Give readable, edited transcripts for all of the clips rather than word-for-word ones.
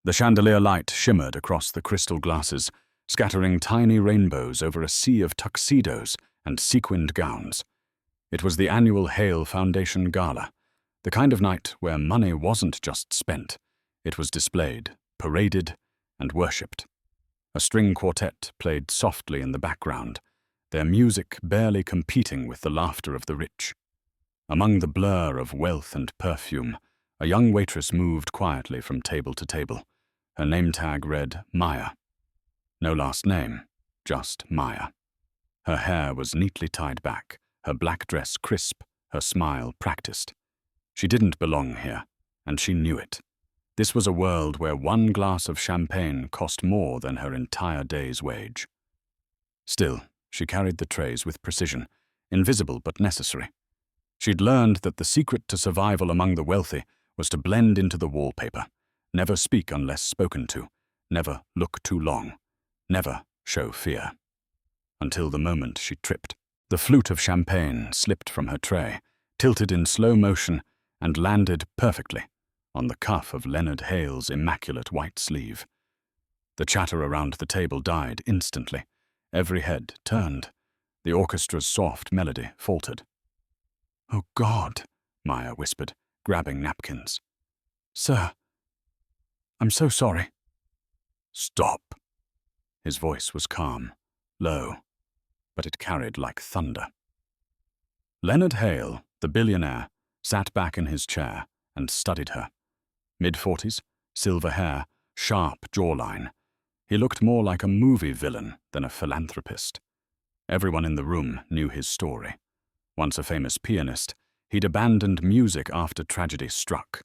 The chandelier light shimmered across the crystal glasses, scattering tiny rainbows over a sea of tuxedos and sequined gowns. It was the annual Hale Foundation Gala, the kind of night where money wasn't just spent, it was displayed, paraded, and worshipped. A string quartet played softly in the background, their music barely competing with the laughter of the rich. Among the blur of wealth and perfume, a young waitress moved quietly from table to table. Her name tag read Maya. No last name, just Maya. Her hair was neatly tied back, her black dress crisp, her smile practiced. She didn't belong here, and she knew it. This was a world where one glass of champagne cost more than her entire day's wage. Still, she carried the trays with precision, invisible but necessary. She'd learned that the secret to survival among the wealthy was to blend into the wallpaper, never speak unless spoken to, never look too long, never show fear. Until the moment she tripped. The flute of champagne slipped from her tray, tilted in slow motion, and landed perfectly on the cuff of Leonard Hale's immaculate white sleeve. The chatter around the table died instantly. Every head turned. The orchestra's soft melody faltered. "Oh, God," Maya whispered, grabbing napkins. "Sir, I'm so sorry." "Stop." His voice was calm, low, but it carried like thunder. Leonard Hale, the billionaire, sat back in his chair and studied her. Mid-40s, silver hair, sharp jawline. He looked more like a movie villain than a philanthropist. Everyone in the room knew his story. Once a famous pianist, he'd abandoned music after tragedy struck.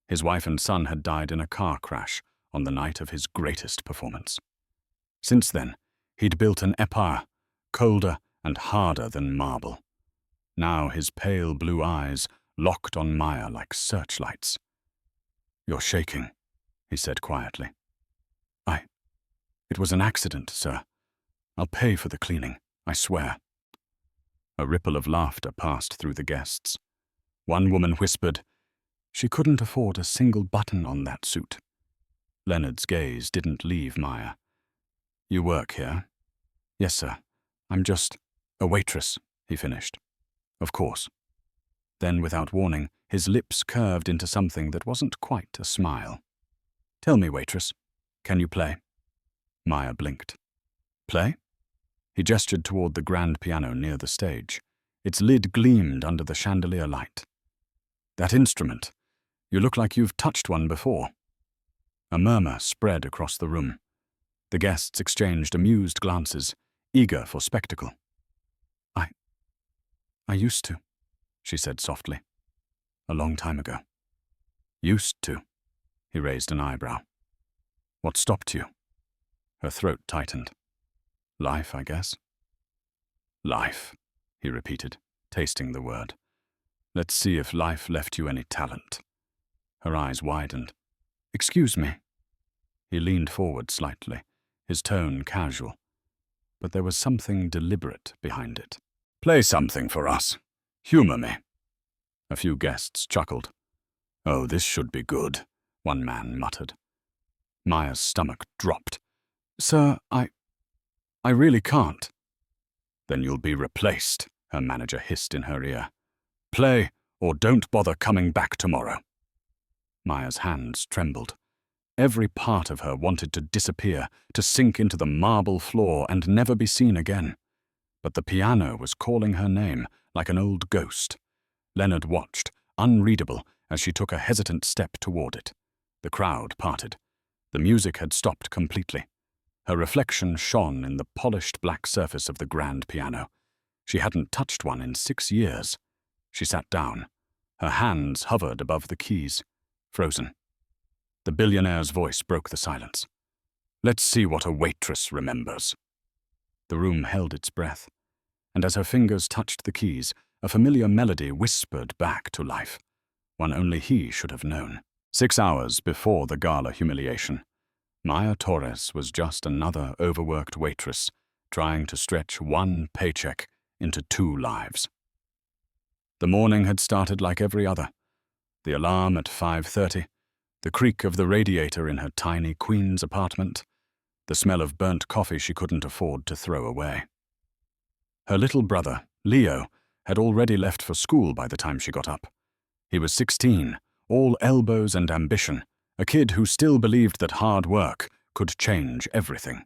His wife and son had died in a car crash on the night of his greatest performance. Since then, he'd built an empire, colder and harder than marble. Now his pale blue eyes locked on Maya like searchlights. "You're shaking," he said quietly. It was an accident, sir. I'll pay for the cleaning, I swear." A ripple of laughter passed through the guests. One woman whispered, "She couldn't afford a single button on that suit." Leonard's gaze didn't leave Maya. "You work here?" "Yes, sir. I'm just a waitress," he finished. "Of course." Then, without warning, his lips curved into something that wasn't quite a smile. "Tell me, waitress, can you play?" Maya blinked. "Play?" He gestured toward the grand piano near the stage. Its lid gleamed under the chandelier light. "That instrument. You look like you've touched one before." A murmur spread across the room. The guests exchanged amused glances, eager for spectacle. I used to," she said softly. "A long time ago." "Used to?" He raised an eyebrow. "What stopped you?" Her throat tightened. "Life, I guess." "Life," he repeated, tasting the word. "Let's see if life left you any talent." Her eyes widened. "Excuse me." He leaned forward slightly, his tone casual, but there was something deliberate behind it. "Play something for us. Humor me." A few guests chuckled. "Oh, this should be good," one man muttered. Maya's stomach dropped. "Sir, I really can't." "Then you'll be replaced," her manager hissed in her ear. "Play, or don't bother coming back tomorrow." Maya's hands trembled. Every part of her wanted to disappear, to sink into the marble floor and never be seen again. But the piano was calling her name like an old ghost. Leonard watched, unreadable, as she took a hesitant step toward it. The crowd parted. The music had stopped completely. Her reflection shone in the polished black surface of the grand piano. She hadn't touched one in 6 years. She sat down. Her hands hovered above the keys, frozen. The billionaire's voice broke the silence. "Let's see what a waitress remembers." The room held its breath, and as her fingers touched the keys, a familiar melody whispered back to life, one only he should have known. 6 hours before the gala humiliation, Maya Torres was just another overworked waitress trying to stretch one paycheck into 2 lives. The morning had started like every other. The alarm at 5:30, The creak of the radiator in her tiny Queen's apartment, the smell of burnt coffee she couldn't afford to throw away. Her little brother, Leo, had already left for school by the time she got up. He was 16, all elbows and ambition, a kid who still believed that hard work could change everything.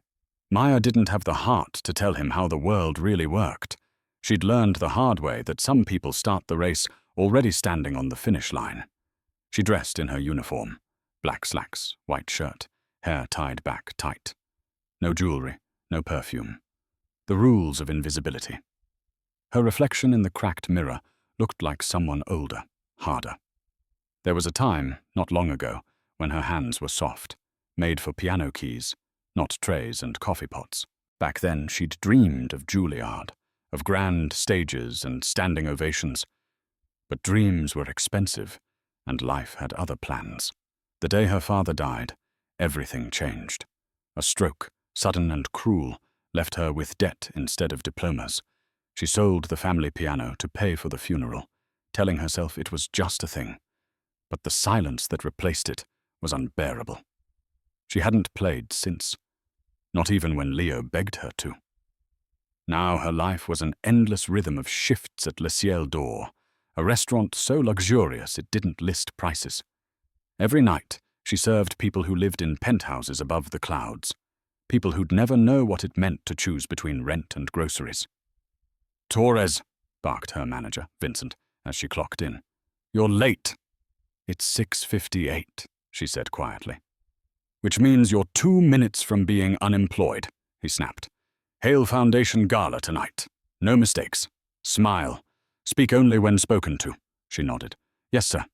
Maya didn't have the heart to tell him how the world really worked. She'd learned the hard way that some people start the race already standing on the finish line. She dressed in her uniform, black slacks, white shirt, hair tied back tight. No jewelry, no perfume. The rules of invisibility. Her reflection in the cracked mirror looked like someone older, harder. There was a time, not long ago, when her hands were soft, made for piano keys, not trays and coffee pots. Back then she'd dreamed of Juilliard, of grand stages and standing ovations. But dreams were expensive, and life had other plans. The day her father died, everything changed. A stroke, sudden and cruel, left her with debt instead of diplomas. She sold the family piano to pay for the funeral, telling herself it was just a thing. But the silence that replaced it was unbearable. She hadn't played since, not even when Leo begged her to. Now her life was an endless rhythm of shifts at Le Ciel d'Or, a restaurant so luxurious it didn't list prices. Every night, she served people who lived in penthouses above the clouds, people who'd never know what it meant to choose between rent and groceries. "Torres," barked her manager, Vincent, as she clocked in. "You're late." "It's 6:58, she said quietly. "Which means you're 2 minutes from being unemployed," he snapped. "Hale Foundation gala tonight. No mistakes. Smile. Speak only when spoken to." She nodded. "Yes, sir."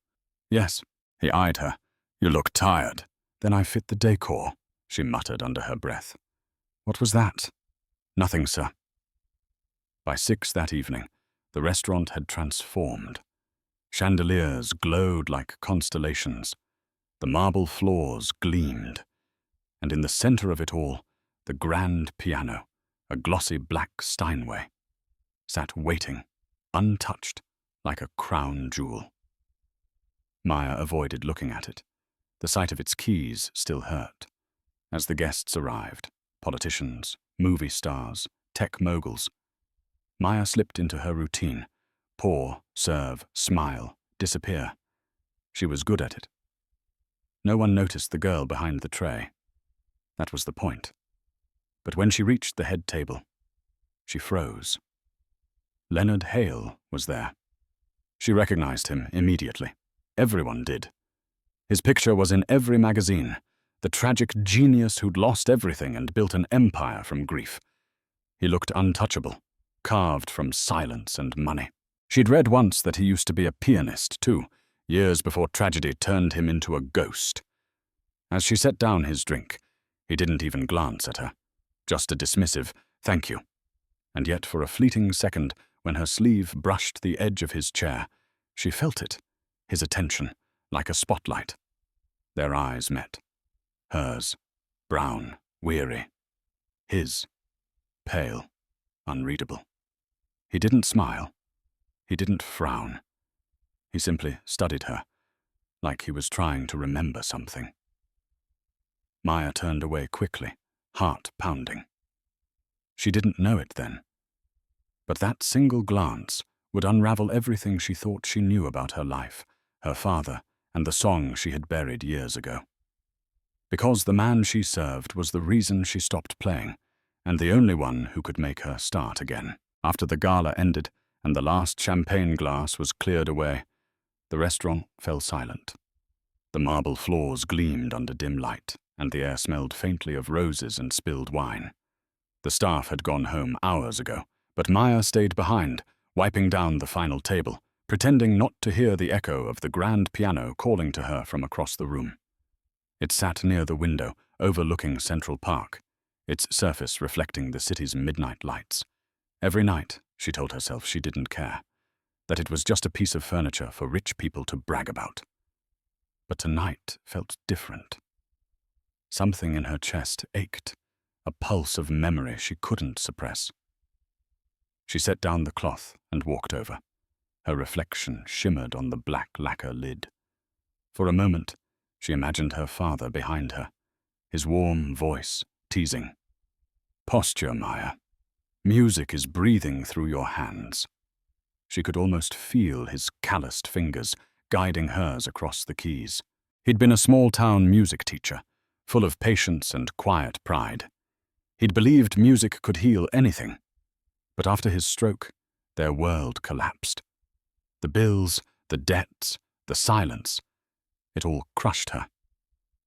"Yes." He eyed her. "You look tired." "Then I fit the decor," she muttered under her breath. "What was that?" "Nothing, sir." By 6 that evening, the restaurant had transformed. Chandeliers glowed like constellations. The marble floors gleamed. And in the center of it all, the grand piano, a glossy black Steinway, sat waiting, untouched, like a crown jewel. Maya avoided looking at it. The sight of its keys still hurt. As the guests arrived, politicians, movie stars, tech moguls, Maya slipped into her routine. Pour, serve, smile, disappear. She was good at it. No one noticed the girl behind the tray. That was the point. But when she reached the head table, she froze. Leonard Hale was there. She recognized him immediately. Everyone did. His picture was in every magazine, the tragic genius who'd lost everything and built an empire from grief. He looked untouchable, carved from silence and money. She'd read once that he used to be a pianist, too, years before tragedy turned him into a ghost. As she set down his drink, he didn't even glance at her, just a dismissive "thank you." And yet for a fleeting second, when her sleeve brushed the edge of his chair, she felt it, his attention, like a spotlight. Their eyes met. Hers, brown, weary. His, pale, unreadable. He didn't smile. He didn't frown. He simply studied her, like he was trying to remember something. Maya turned away quickly, heart pounding. She didn't know it then. But that single glance would unravel everything she thought she knew about her life, her father, and the song she had buried years ago. Because the man she served was the reason she stopped playing, and the only one who could make her start again. After the gala ended, and the last champagne glass was cleared away, the restaurant fell silent. The marble floors gleamed under dim light, and the air smelled faintly of roses and spilled wine. The staff had gone home hours ago, but Maya stayed behind, wiping down the final table, pretending not to hear the echo of the grand piano calling to her from across the room. It sat near the window, overlooking Central Park, its surface reflecting the city's midnight lights. Every night, she told herself she didn't care, that it was just a piece of furniture for rich people to brag about. But tonight felt different. Something in her chest ached, a pulse of memory she couldn't suppress. She set down the cloth and walked over. Her reflection shimmered on the black lacquer lid. For a moment, She imagined her father behind her, his warm voice teasing. Posture, Maya. Music is breathing through your hands. She could almost feel his calloused fingers guiding hers across the keys. He'd been a small-town music teacher, full of patience and quiet pride. He'd believed music could heal anything. But after his stroke, their world collapsed. The bills, the debts, the silence. It all crushed her.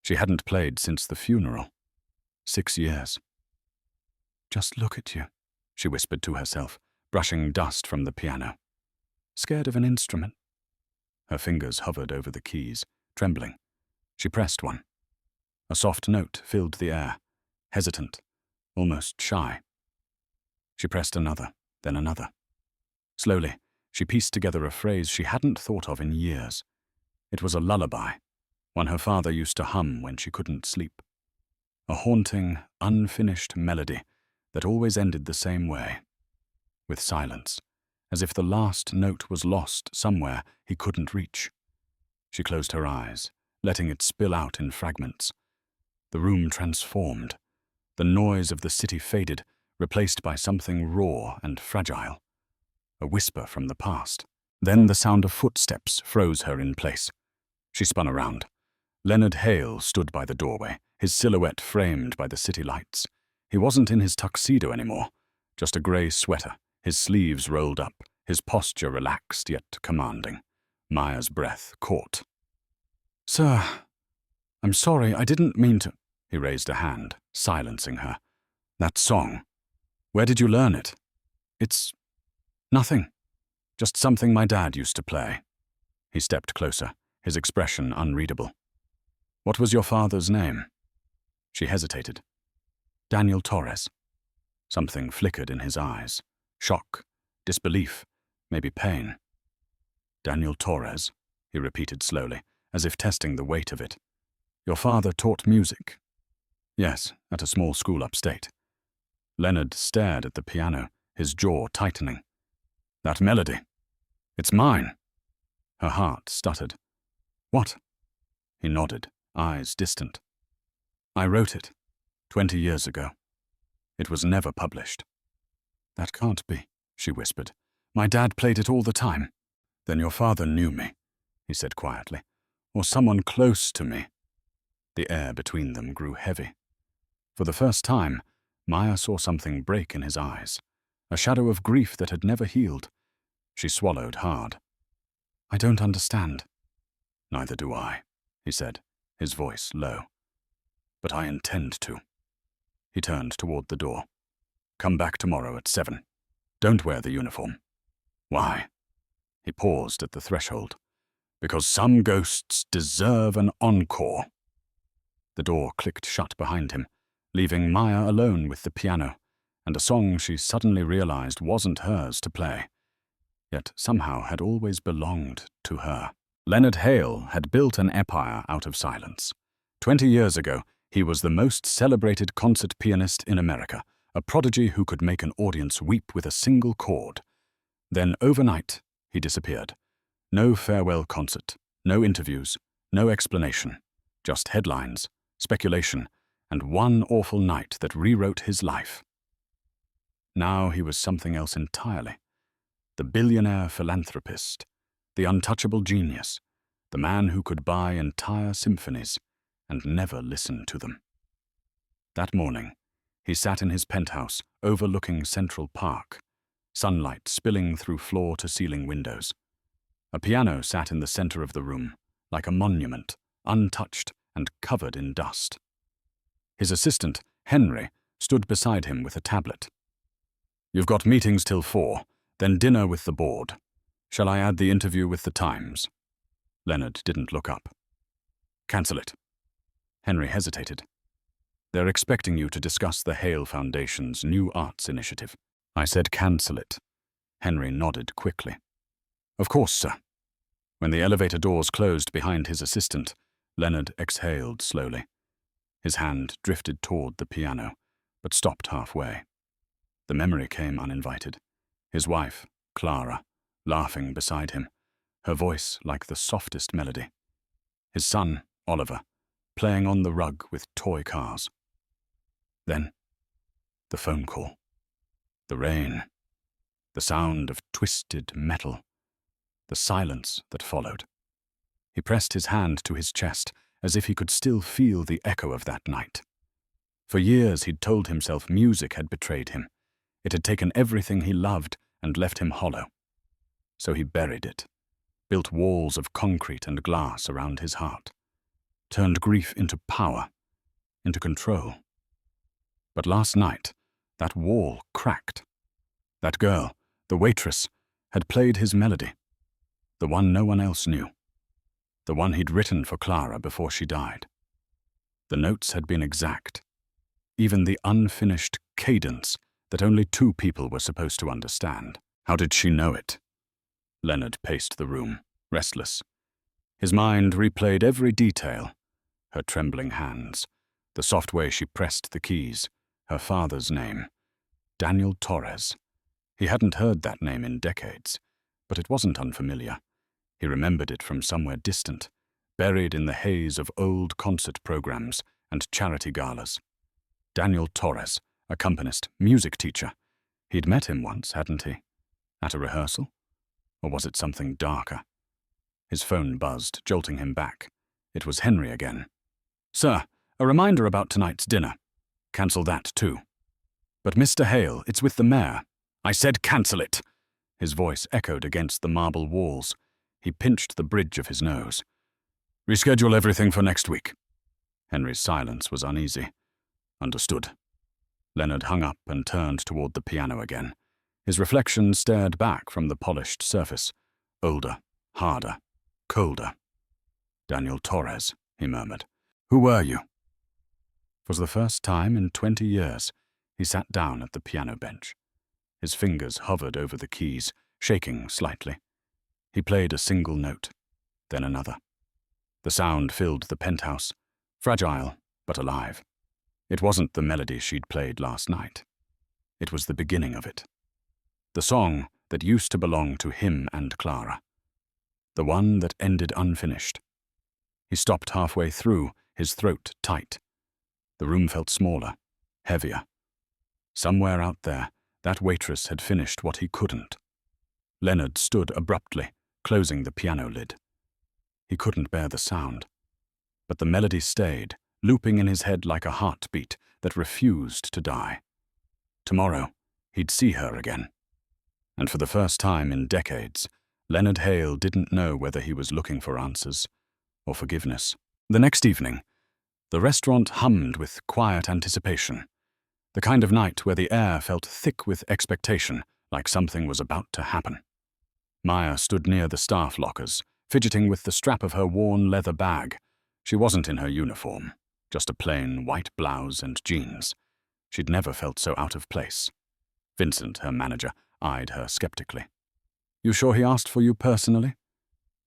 She hadn't played since the funeral. 6 years. Just look at you, she whispered to herself, brushing dust from the piano. Scared of an instrument? Her fingers hovered over the keys, trembling. She pressed one. A soft note filled the air, hesitant, almost shy. She pressed another, then another. Slowly, she pieced together a phrase she hadn't thought of in years. It was a lullaby, one her father used to hum when she couldn't sleep. A haunting, unfinished melody that always ended the same way, with silence, as if the last note was lost somewhere he couldn't reach. She closed her eyes, letting it spill out in fragments. The room transformed. The noise of the city faded, replaced by something raw and fragile. A whisper from the past. Then the sound of footsteps froze her in place. She spun around. Leonard Hale stood by the doorway, his silhouette framed by the city lights. He wasn't in his tuxedo anymore, just a grey sweater, his sleeves rolled up, his posture relaxed yet commanding. Maya's breath caught. Sir, I'm sorry, I didn't mean to. He raised a hand, silencing her. That song. Where did you learn it? It's nothing. Just something my dad used to play. He stepped closer, his expression unreadable. What was your father's name? She hesitated. Daniel Torres. Something flickered in his eyes. Shock, disbelief, maybe pain. Daniel Torres, he repeated slowly, as if testing the weight of it. Your father taught music. Yes, at a small school upstate. Leonard stared at the piano, his jaw tightening. That melody. It's mine. Her heart stuttered. What? He nodded, eyes distant. I wrote it, 20 years ago. It was never published. That can't be, she whispered. My dad played it all the time. Then your father knew me, he said quietly, or someone close to me. The air between them grew heavy. For the first time, Maya saw something break in his eyes, a shadow of grief that had never healed. She swallowed hard. I don't understand. Neither do I, he said, his voice low. But I intend to. He turned toward the door. Come back tomorrow at 7. Don't wear the uniform. Why? He paused at the threshold. Because some ghosts deserve an encore. The door clicked shut behind him, leaving Maya alone with the piano, and a song she suddenly realized wasn't hers to play, yet somehow had always belonged to her. Leonard Hale had built an empire out of silence. 20 years ago, he was the most celebrated concert pianist in America, a prodigy who could make an audience weep with a single chord. Then overnight, he disappeared. No farewell concert, no interviews, no explanation, just headlines, speculation, and one awful night that rewrote his life. Now he was something else entirely. The billionaire philanthropist, the untouchable genius, the man who could buy entire symphonies and never listen to them. That morning, he sat in his penthouse overlooking Central Park, sunlight spilling through floor-to-ceiling windows. A piano sat in the center of the room, like a monument, untouched and covered in dust. His assistant, Henry, stood beside him with a tablet. You've got meetings till 4, then dinner with the board. Shall I add the interview with the Times? Leonard didn't look up. Cancel it. Henry hesitated. They're expecting you to discuss the Hale Foundation's new arts initiative. I said cancel it. Henry nodded quickly. Of course, sir. When the elevator doors closed behind his assistant, Leonard exhaled slowly. His hand drifted toward the piano, but stopped halfway. The memory came uninvited. His wife, Clara, laughing beside him, her voice like the softest melody. His son, Oliver, playing on the rug with toy cars. Then, the phone call. The rain. The sound of twisted metal. The silence that followed. He pressed his hand to his chest, as if he could still feel the echo of that night. For years he'd told himself music had betrayed him. It had taken everything he loved and left him hollow. So he buried it, built walls of concrete and glass around his heart, turned grief into power, into control. But last night, that wall cracked. That girl, the waitress, had played his melody, the one no one else knew, the one he'd written for Clara before she died. The notes had been exact, even the unfinished cadence that only two people were supposed to understand. How did she know it? Leonard paced the room, restless. His mind replayed every detail, her trembling hands, the soft way she pressed the keys, her father's name, Daniel Torres. He hadn't heard that name in decades, but it wasn't unfamiliar. He remembered it from somewhere distant, buried in the haze of old concert programs and charity galas. Daniel Torres, accompanist, music teacher. He'd met him once, hadn't he? At a rehearsal? Or was it something darker? His phone buzzed, jolting him back. It was Henry again. "Sir, a reminder about tonight's dinner. Cancel that, too." "But Mr. Hale, it's with the mayor." "I said cancel it!" His voice echoed against the marble walls. He pinched the bridge of his nose. "Reschedule everything for next week." Henry's silence was uneasy. "Understood." Leonard hung up and turned toward the piano again. His reflection stared back from the polished surface. Older, harder, colder. "Daniel Torres," he murmured. "Who were you?" For the first time in 20 years, he sat down at the piano bench. His fingers hovered over the keys, shaking slightly. He played a single note, then another. The sound filled the penthouse, fragile but alive. It wasn't the melody she'd played last night. It was the beginning of it. The song that used to belong to him and Clara. The one that ended unfinished. He stopped halfway through, his throat tight. The room felt smaller, heavier. Somewhere out there, that waitress had finished what he couldn't. Leonard stood abruptly, closing the piano lid. He couldn't bear the sound. But the melody stayed, looping in his head like a heartbeat that refused to die. Tomorrow, he'd see her again. And for the first time in decades, Leonard Hale didn't know whether he was looking for answers or forgiveness. The next evening, the restaurant hummed with quiet anticipation, the kind of night where the air felt thick with expectation, like something was about to happen. Maya stood near the staff lockers, fidgeting with the strap of her worn leather bag. She wasn't in her uniform, just a plain white blouse and jeans. She'd never felt so out of place. Vincent, her manager, eyed her skeptically. "You sure he asked for you personally?"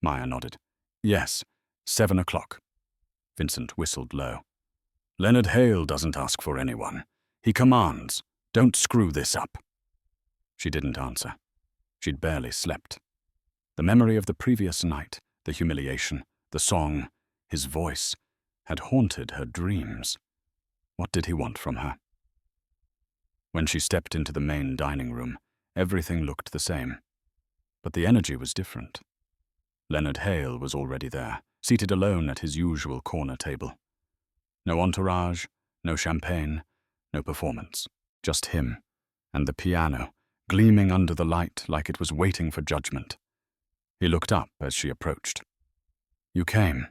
Maya nodded. "Yes, 7 o'clock. Vincent whistled low. "Leonard Hale doesn't ask for anyone. He commands. Don't screw this up." She didn't answer. She'd barely slept. The memory of the previous night, the humiliation, the song, his voice, had haunted her dreams. What did he want from her? When she stepped into the main dining room, everything looked the same. But the energy was different. Leonard Hale was already there, seated alone at his usual corner table. No entourage, no champagne, no performance. Just him, and the piano, gleaming under the light like it was waiting for judgment. He looked up as she approached. "You came."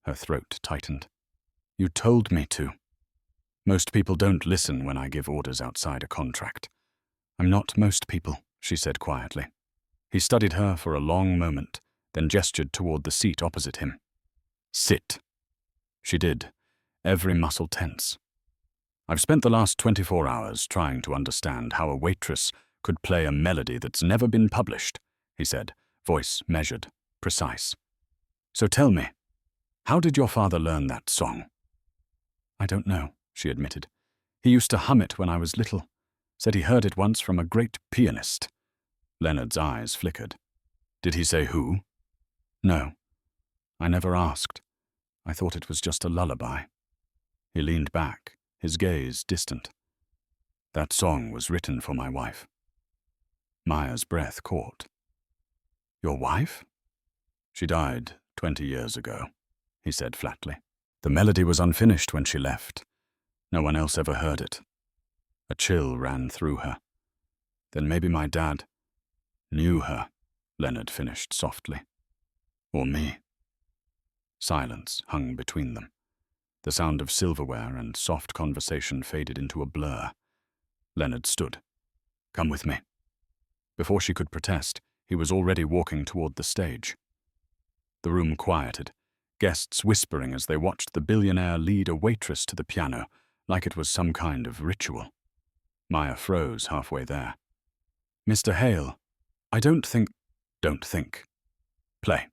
Her throat tightened. "You told me to." "Most people don't listen when I give orders outside a contract." "I'm not most people," she said quietly. He studied her for a long moment, then gestured toward the seat opposite him. "Sit." She did, every muscle tense. "I've spent the last 24 hours trying to understand how a waitress could play a melody that's never been published," he said, voice measured, precise. "So tell me, how did your father learn that song?" "I don't know," she admitted. "He used to hum it when I was little. Said he heard it once from a great pianist." Leonard's eyes flickered. "Did he say who?" "No. I never asked. I thought it was just a lullaby." He leaned back, his gaze distant. "That song was written for my wife." Maya's breath caught. "Your wife?" "She died 20 years ago," he said flatly. "The melody was unfinished when she left. No one else ever heard it." A chill ran through her. "Then maybe my dad knew her," Leonard finished softly. "Or me." Silence hung between them. The sound of silverware and soft conversation faded into a blur. Leonard stood. "Come with me." Before she could protest, he was already walking toward the stage. The room quieted, guests whispering as they watched the billionaire lead a waitress to the piano, like it was some kind of ritual. Maya froze halfway there. "Mr. Hale, I don't think—" "Don't think. Play."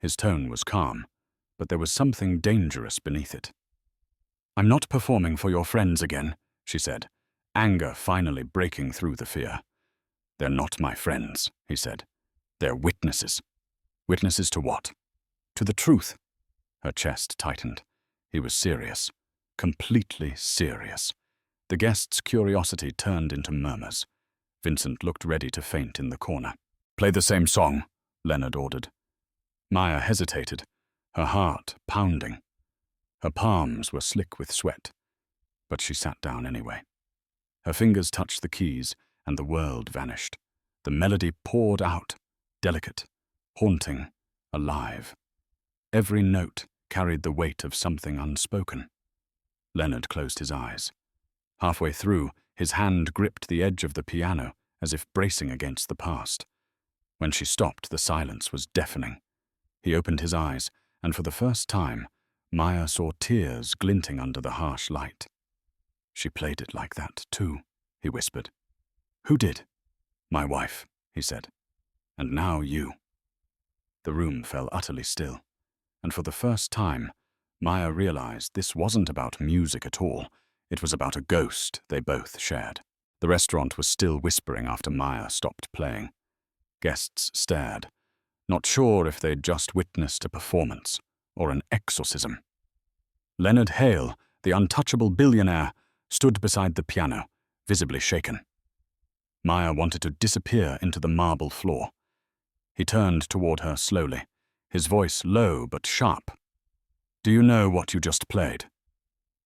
His tone was calm, but there was something dangerous beneath it. "I'm not performing for your friends again," she said, anger finally breaking through the fear. "They're not my friends," he said. "They're witnesses." "Witnesses to what?" "To the truth." Her chest tightened. He was serious. Completely serious. The guests' curiosity turned into murmurs. Vincent looked ready to faint in the corner. "Play the same song," Leonard ordered. Maya hesitated, her heart pounding. Her palms were slick with sweat, but she sat down anyway. Her fingers touched the keys, and the world vanished. The melody poured out, delicate, haunting, alive. Every note carried the weight of something unspoken. Leonard closed his eyes. Halfway through, his hand gripped the edge of the piano, as if bracing against the past. When she stopped, the silence was deafening. He opened his eyes, and for the first time, Maya saw tears glinting under the harsh light. "She played it like that, too," he whispered. "Who did?" "My wife," he said. "And now you." The room fell utterly still, and for the first time, Maya realized this wasn't about music at all. It was about a ghost they both shared. The restaurant was still whispering after Maya stopped playing. Guests stared, not sure if they'd just witnessed a performance or an exorcism. Leonard Hale, the untouchable billionaire, stood beside the piano, visibly shaken. Maya wanted to disappear into the marble floor. He turned toward her slowly, his voice low but sharp. "Do you know what you just played?"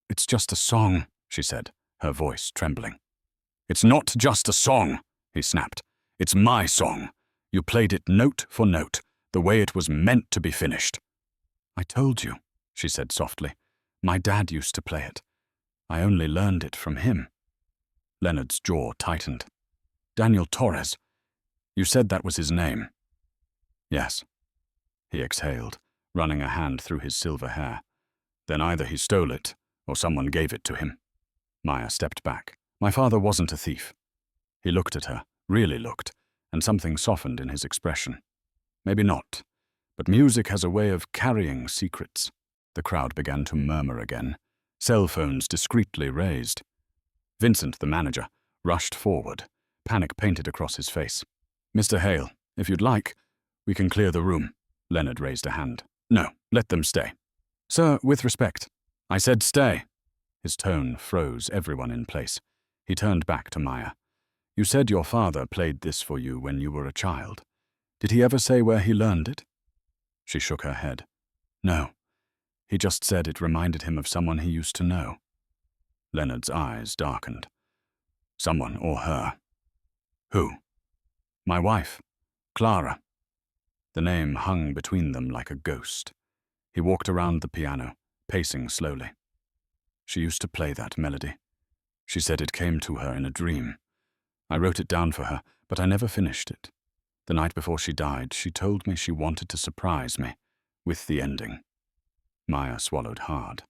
"It's just a song," she said, her voice trembling. "It's not just a song," he snapped. "It's my song. You played it note for note, the way it was meant to be finished." "I told you," she said softly. "My dad used to play it. I only learned it from him." Leonard's jaw tightened. "Daniel Torres. You said that was his name." "Yes." He exhaled, running a hand through his silver hair. "Then either he stole it, or someone gave it to him." Maya stepped back. "My father wasn't a thief." He looked at her, really looked, and something softened in his expression. "Maybe not, but music has a way of carrying secrets." The crowd began to murmur again, cell phones discreetly raised. Vincent, the manager, rushed forward, panic painted across his face. "Mr. Hale, if you'd like, we can clear the room." Leonard raised a hand. "No, let them stay." "Sir, with respect." "I said stay." His tone froze everyone in place. He turned back to Maya. "You said your father played this for you when you were a child. Did he ever say where he learned it?" She shook her head. "No. He just said it reminded him of someone he used to know." Leonard's eyes darkened. "Someone or her?" "Who?" "My wife, Clara." The name hung between them like a ghost. He walked around the piano, pacing slowly. "She used to play that melody. She said it came to her in a dream. I wrote it down for her, but I never finished it. The night before she died, she told me she wanted to surprise me with the ending." Maya swallowed hard.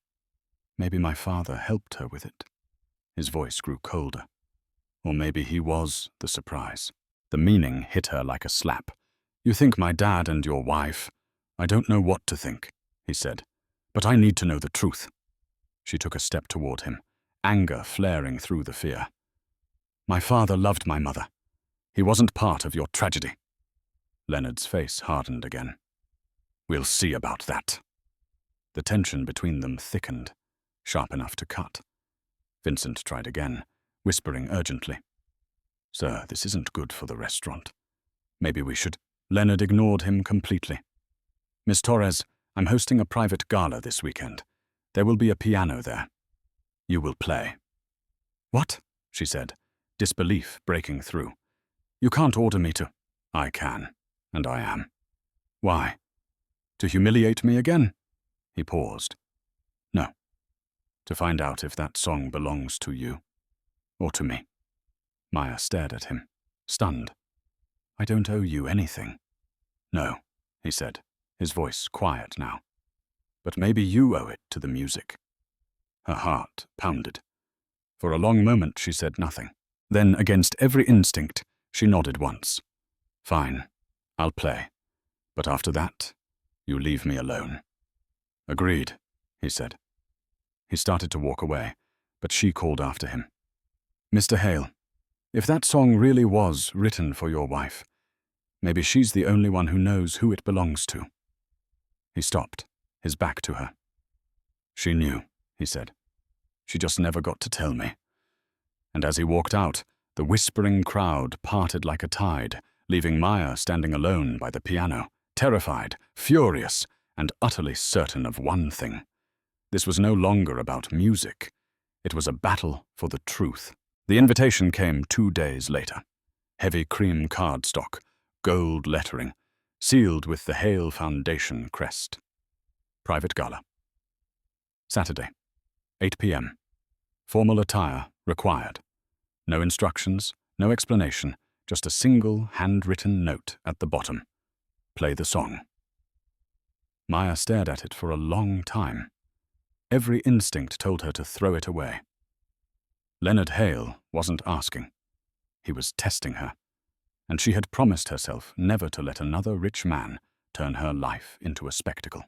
Maybe my father helped her with it. His voice grew colder. Or maybe he was the surprise. The meaning hit her like a slap. "You think my dad and your wife. I don't know what to think," he said. "But I need to know the truth." She took a step toward him, anger flaring through the fear. "My father loved my mother. He wasn't part of your tragedy." Leonard's face hardened again. "We'll see about that." The tension between them thickened, sharp enough to cut. Vincent tried again, whispering urgently, "Sir, this isn't good for the restaurant. Maybe we should—" Leonard ignored him completely. "Miss Torres, I'm hosting a private gala this weekend. There will be a piano there. You will play." "What?" she said, disbelief breaking through. "You can't order me to—" "I can, and I am." "Why? To humiliate me again?" He paused. "No. To find out if that song belongs to you, or to me." Maya stared at him, stunned. "I don't owe you anything." "No," he said, his voice quiet now. "But maybe you owe it to the music." Her heart pounded. For a long moment she said nothing. Then, against every instinct, she nodded once. "Fine, I'll play. But after that, you leave me alone." "Agreed," he said. He started to walk away, but she called after him. "Mr. Hale, if that song really was written for your wife, maybe she's the only one who knows who it belongs to." He stopped, his back to her. "She knew," he said. "She just never got to tell me." And as he walked out, the whispering crowd parted like a tide, leaving Maya standing alone by the piano, terrified, furious, and utterly certain of one thing. This was no longer about music. It was a battle for the truth. The invitation came 2 days later. Heavy cream cardstock, gold lettering, sealed with the Hale Foundation crest. Private gala. Saturday, 8 p.m. Formal attire required. No instructions, no explanation, just a single handwritten note at the bottom. Play the song. Maya stared at it for a long time. Every instinct told her to throw it away. Leonard Hale wasn't asking. He was testing her, and she had promised herself never to let another rich man turn her life into a spectacle.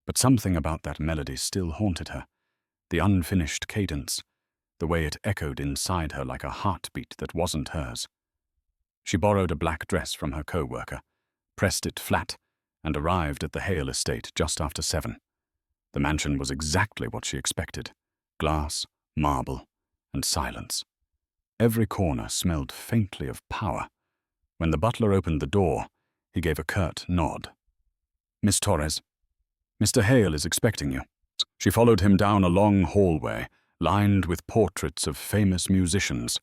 But something about that melody still haunted her, the unfinished cadence, the way it echoed inside her like a heartbeat that wasn't hers. She borrowed a black dress from her co-worker, pressed it flat, and arrived at the Hale estate just after 7. The mansion was exactly what she expected: glass, marble, and silence. Every corner smelled faintly of power. When the butler opened the door, he gave a curt nod. "Miss Torres, Mr. Hale is expecting you." She followed him down a long hallway, lined with portraits of famous musicians,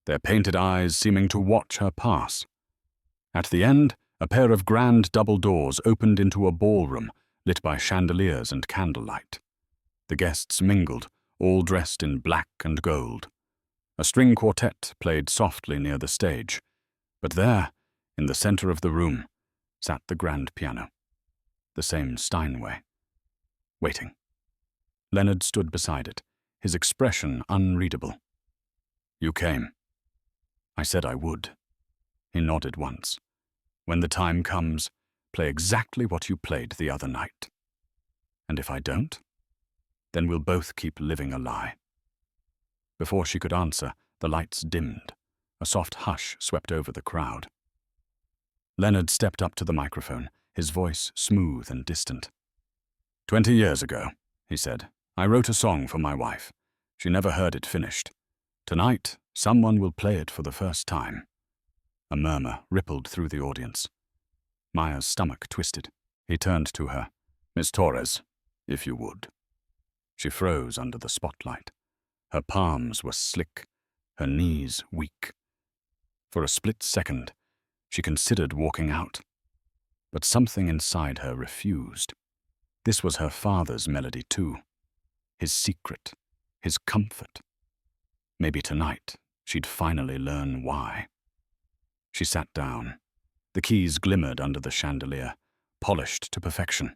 their painted eyes seeming to watch her pass. At the end, a pair of grand double doors opened into a ballroom lit by chandeliers and candlelight. The guests mingled, all dressed in black and gold. A string quartet played softly near the stage, but there, in the center of the room, sat the grand piano, the same Steinway, waiting. Leonard stood beside it, his expression unreadable. "You came." "I said I would." He nodded once. "When the time comes, play exactly what you played the other night. And if I don't, then we'll both keep living a lie." Before she could answer, the lights dimmed. A soft hush swept over the crowd. Leonard stepped up to the microphone, his voice smooth and distant. 20 years ago, he said, I wrote a song for my wife. She never heard it finished. Tonight, someone will play it for the first time." A murmur rippled through the audience. Maya's stomach twisted. He turned to her. "Miss Torres, if you would." She froze under the spotlight. Her palms were slick, her knees weak. For a split second, she considered walking out. But something inside her refused. This was her father's melody too. His secret, his comfort. Maybe tonight she'd finally learn why. She sat down. The keys glimmered under the chandelier, polished to perfection.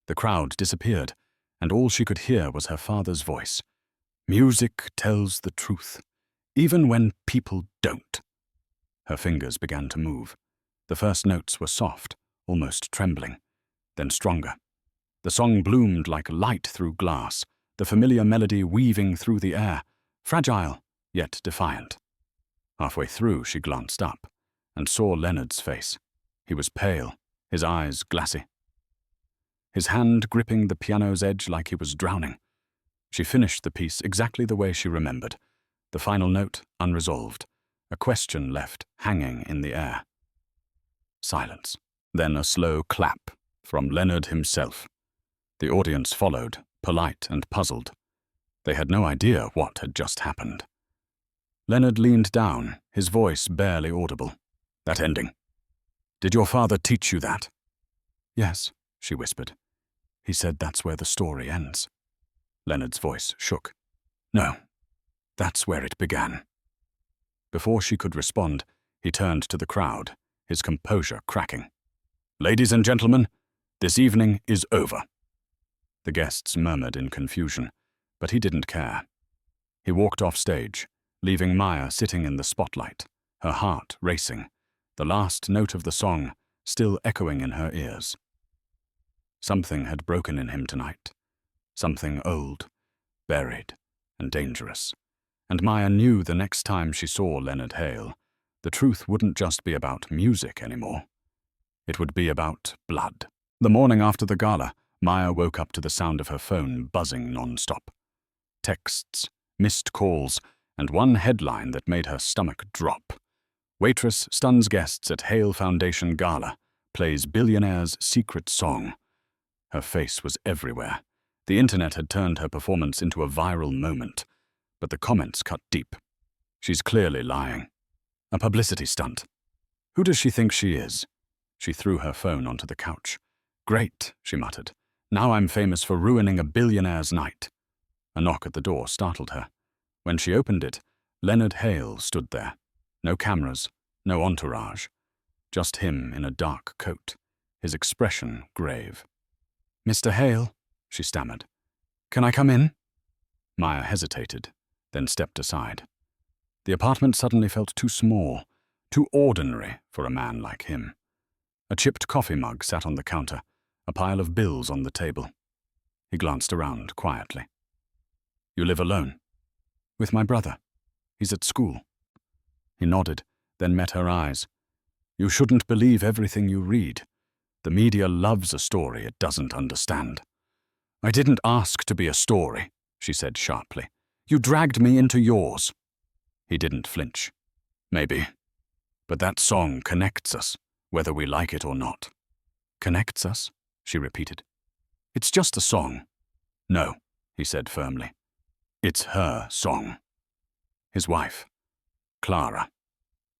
The crowd disappeared, and all she could hear was her father's voice. "Music tells the truth, even when people don't." Her fingers began to move. The first notes were soft, almost trembling, then stronger. The song bloomed like light through glass, the familiar melody weaving through the air, fragile, yet defiant. Halfway through, she glanced up and saw Leonard's face. He was pale, his eyes glassy. his hand gripping the piano's edge like he was drowning. She finished the piece exactly the way she remembered, the final note unresolved, a question left hanging in the air. Silence. Then a slow clap from Leonard himself. The audience followed, polite and puzzled. They had no idea what had just happened. Leonard leaned down, his voice barely audible. That ending. Did your father teach you that? Yes, she whispered. He said that's where the story ends. Leonard's voice shook. No, that's where it began. Before she could respond, he turned to the crowd, his composure cracking. Ladies and gentlemen, this evening is over. The guests murmured in confusion, but he didn't care. He walked off stage, leaving Maya sitting in the spotlight, her heart racing, the last note of the song still echoing in her ears. Something had broken in him tonight. Something old, buried, and dangerous. And Maya knew the next time she saw Leonard Hale, the truth wouldn't just be about music anymore. It would be about blood. The morning after the gala, Maya woke up to the sound of her phone buzzing non-stop. Texts, missed calls, and one headline that made her stomach drop. Waitress stuns guests at Hale Foundation gala, plays Billionaire's secret song. Her face was everywhere. The internet had turned her performance into a viral moment, but the comments cut deep. She's clearly lying. A publicity stunt. Who does she think she is? She threw her phone onto the couch. Great, she muttered. Now I'm famous for ruining a billionaire's night. A knock at the door startled her. When she opened it, Leonard Hale stood there. No cameras, no entourage. Just him in a dark coat, his expression grave. Mr. Hale, she stammered. Can I come in? Maya hesitated, then stepped aside. The apartment suddenly felt too small, too ordinary for a man like him. A chipped coffee mug sat on the counter, a pile of bills on the table. He glanced around quietly. You live alone? With my brother. He's at school. He nodded, then met her eyes. You shouldn't believe everything you read. The media loves a story it doesn't understand. I didn't ask to be a story, she said sharply. You dragged me into yours. He didn't flinch. Maybe. But that song connects us, whether we like it or not. Connects us? She repeated. It's just a song. No, he said firmly. It's her song. His wife, Clara.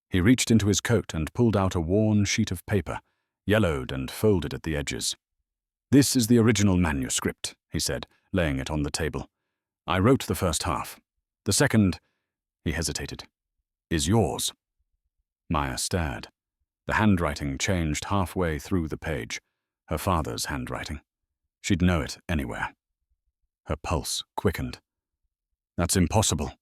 He reached into his coat and pulled out a worn sheet of paper, yellowed and folded at the edges. This is the original manuscript, he said, laying it on the table. I wrote the first half. The second, he hesitated, is yours. Maya stared. The handwriting changed halfway through the page, her father's handwriting. She'd know it anywhere. Her pulse quickened. That's impossible.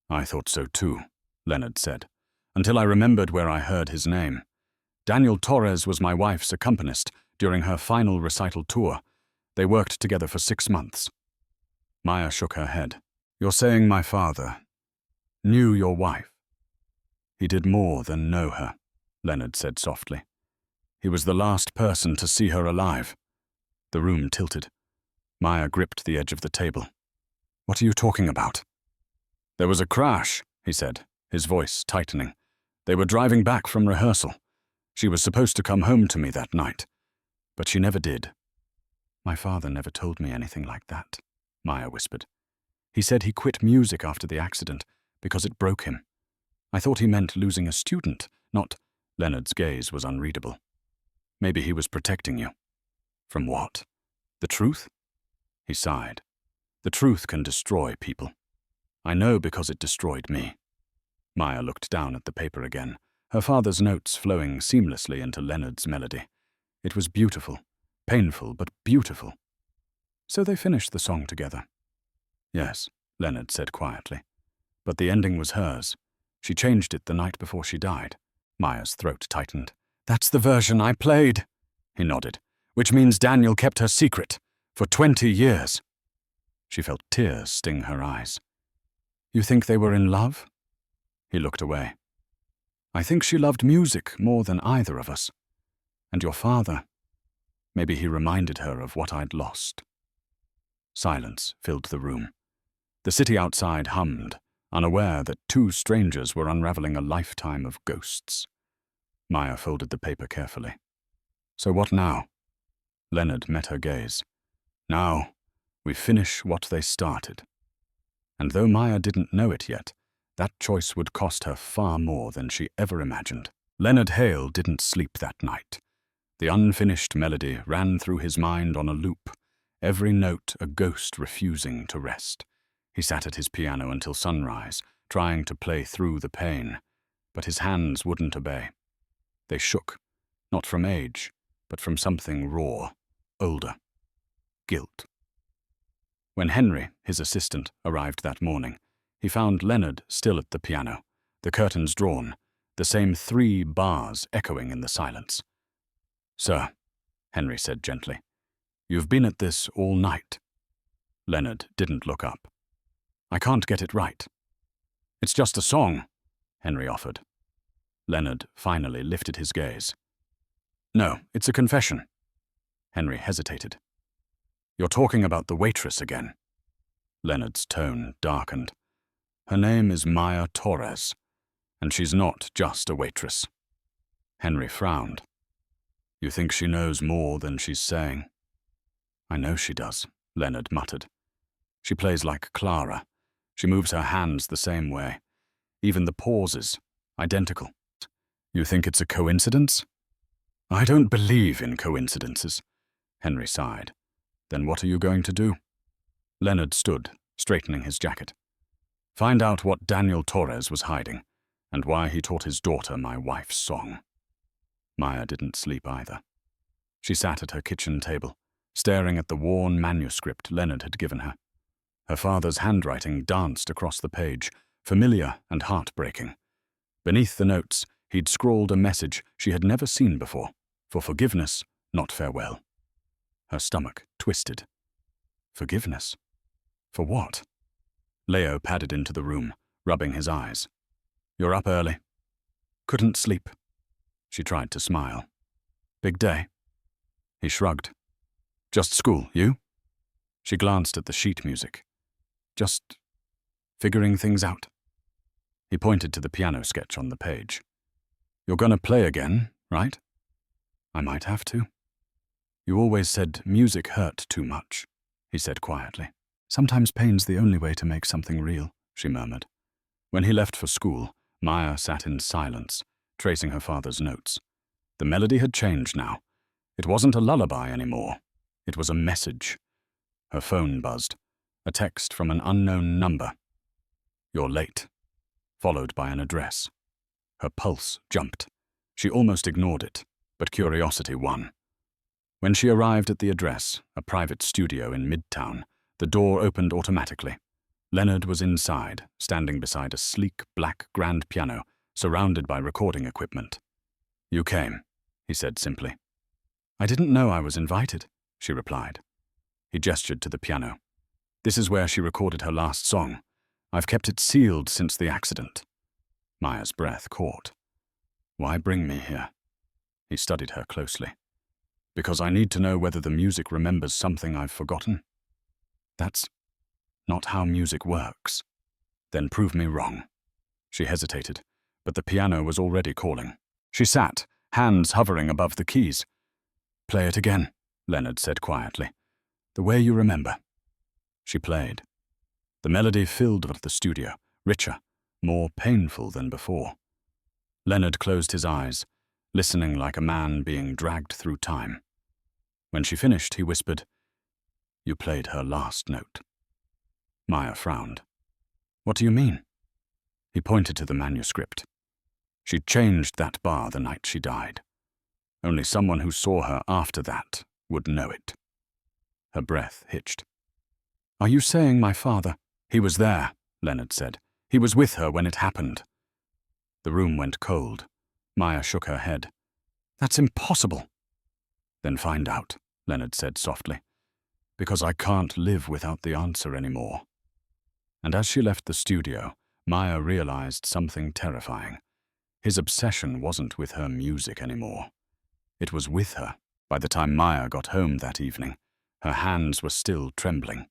I thought so too, Leonard said, until I remembered where I heard his name. Daniel Torres was my wife's accompanist during her final recital tour. They worked together for 6 months. Maya shook her head. You're saying my father knew your wife? He did more than know her, Leonard said softly. He was the last person to see her alive. The room tilted. Maya gripped the edge of the table. What are you talking about? There was a crash, he said, his voice tightening. They were driving back from rehearsal. She was supposed to come home to me that night, but she never did. My father never told me anything like that, Maya whispered. He said he quit music after the accident because it broke him. I thought he meant losing a student, not... Leonard's gaze was unreadable. Maybe he was protecting you. From what? The truth? He sighed. The truth can destroy people. I know because it destroyed me. Maya looked down at the paper again, her father's notes flowing seamlessly into Leonard's melody. It was beautiful, painful but beautiful. So they finished the song together. Yes, Leonard said quietly. But the ending was hers. She changed it the night before she died. Maya's throat tightened. That's the version I played, he nodded, which means Daniel kept her secret for 20 years. She felt tears sting her eyes. You think they were in love? He looked away. I think she loved music more than either of us. And your father. Maybe he reminded her of what I'd lost. Silence filled the room. The city outside hummed, unaware that two strangers were unraveling a lifetime of ghosts. Maya folded the paper carefully. So what now? Leonard met her gaze. Now, we finish what they started. And though Maya didn't know it yet, that choice would cost her far more than she ever imagined. Leonard Hale didn't sleep that night. The unfinished melody ran through his mind on a loop, every note a ghost refusing to rest. He sat at his piano until sunrise, trying to play through the pain, but his hands wouldn't obey. They shook, not from age, but from something raw, older. Guilt. When Henry, his assistant, arrived that morning, he found Leonard still at the piano, the curtains drawn, the same 3 bars echoing in the silence. "Sir," Henry said gently, "you've been at this all night." Leonard didn't look up. "I can't get it right." "It's just a song," Henry offered. Leonard finally lifted his gaze. "No, it's a confession." Henry hesitated. "You're talking about the waitress again." Leonard's tone darkened. "Her name is Maya Torres, and she's not just a waitress." Henry frowned. "You think she knows more than she's saying?" "I know she does," Leonard muttered. "She plays like Clara. She moves her hands the same way. Even the pauses, identical." "You think it's a coincidence?" "I don't believe in coincidences," Henry sighed. "Then what are you going to do?" Leonard stood, straightening his jacket. "Find out what Daniel Torres was hiding, and why he taught his daughter my wife's song." Maya didn't sleep either. She sat at her kitchen table, staring at the worn manuscript Leonard had given her. Her father's handwriting danced across the page, familiar and heartbreaking. Beneath the notes, he'd scrawled a message she had never seen before, for forgiveness, not farewell. Her stomach twisted. Forgiveness? For what? Leo padded into the room, rubbing his eyes. "You're up early." "Couldn't sleep." She tried to smile. "Big day?" He shrugged. "Just school, you?" She glanced at the sheet music. "Just figuring things out." He pointed to the piano sketch on the page. "You're gonna play again, right?" "I might have to." "You always said music hurt too much," he said quietly. "Sometimes pain's the only way to make something real," she murmured. When he left for school, Maya sat in silence, tracing her father's notes. The melody had changed now. It wasn't a lullaby anymore. It was a message. Her phone buzzed. A text from an unknown number. "You're late," followed by an address. Her pulse jumped. She almost ignored it, but curiosity won. When she arrived at the address, a private studio in Midtown, the door opened automatically. Leonard was inside, standing beside a sleek black grand piano, surrounded by recording equipment. "You came," he said simply. "I didn't know I was invited," she replied. He gestured to the piano. "This is where she recorded her last song. I've kept it sealed since the accident." Maya's breath caught. "Why bring me here?" He studied her closely. "Because I need to know whether the music remembers something I've forgotten." "That's not how music works." "Then prove me wrong." She hesitated, but the piano was already calling. She sat, hands hovering above the keys. "Play it again," Leonard said quietly. "The way you remember." She played. The melody filled the studio, richer, more painful than before. Leonard closed his eyes, listening like a man being dragged through time. When she finished, he whispered, "You played her last note." Maya frowned. "What do you mean?" He pointed to the manuscript. She'd changed that bar the night she died. Only someone who saw her after that would know it. Her breath hitched. "Are you saying my father—" "He was there," Leonard said. "He was with her when it happened." The room went cold. Maya shook her head. "That's impossible." "Then find out," Leonard said softly. "Because I can't live without the answer anymore." And as she left the studio, Maya realized something terrifying. His obsession wasn't with her music anymore. It was with her. By the time Maya got home that evening, her hands were still trembling.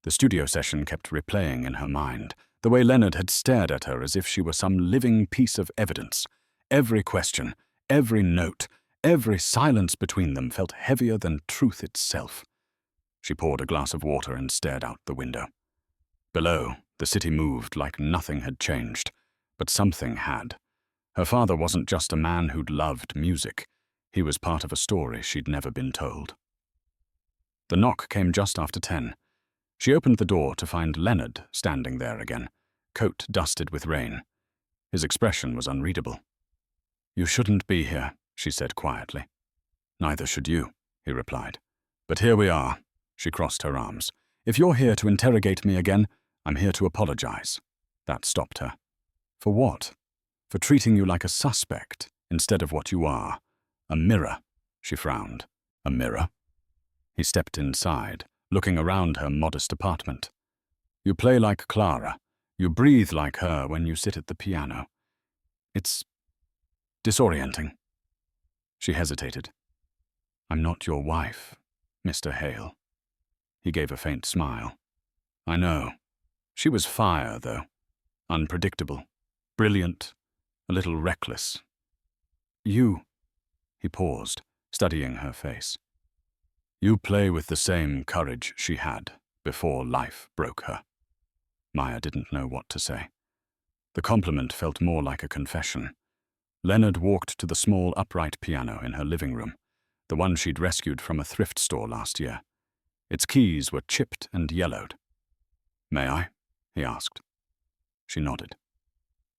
The studio session kept replaying in her mind, the way Leonard had stared at her as if she were some living piece of evidence. Every question, every note, every silence between them felt heavier than truth itself. She poured a glass of water and stared out the window. Below, the city moved like nothing had changed, but something had. Her father wasn't just a man who'd loved music. He was part of a story she'd never been told. The knock came just after 10. She opened the door to find Leonard standing there again, coat dusted with rain. His expression was unreadable. "You shouldn't be here," she said quietly. "Neither should you," he replied. "But here we are." She crossed her arms. "If you're here to interrogate me again, I'm here to apologize." That stopped her. "For what?" "For treating you like a suspect instead of what you are. A mirror." She frowned. "A mirror?" He stepped inside, looking around her modest apartment. "You play like Clara. You breathe like her when you sit at the piano. It's disorienting." She hesitated. "I'm not your wife, Mr. Hale." He gave a faint smile. "I know. She was fire, though. Unpredictable. Brilliant. A little reckless. You—" He paused, studying her face. "You play with the same courage she had before life broke her." Maya didn't know what to say. The compliment felt more like a confession. Leonard walked to the small upright piano in her living room, the one she'd rescued from a thrift store last year. Its keys were chipped and yellowed. "May I?" he asked. She nodded.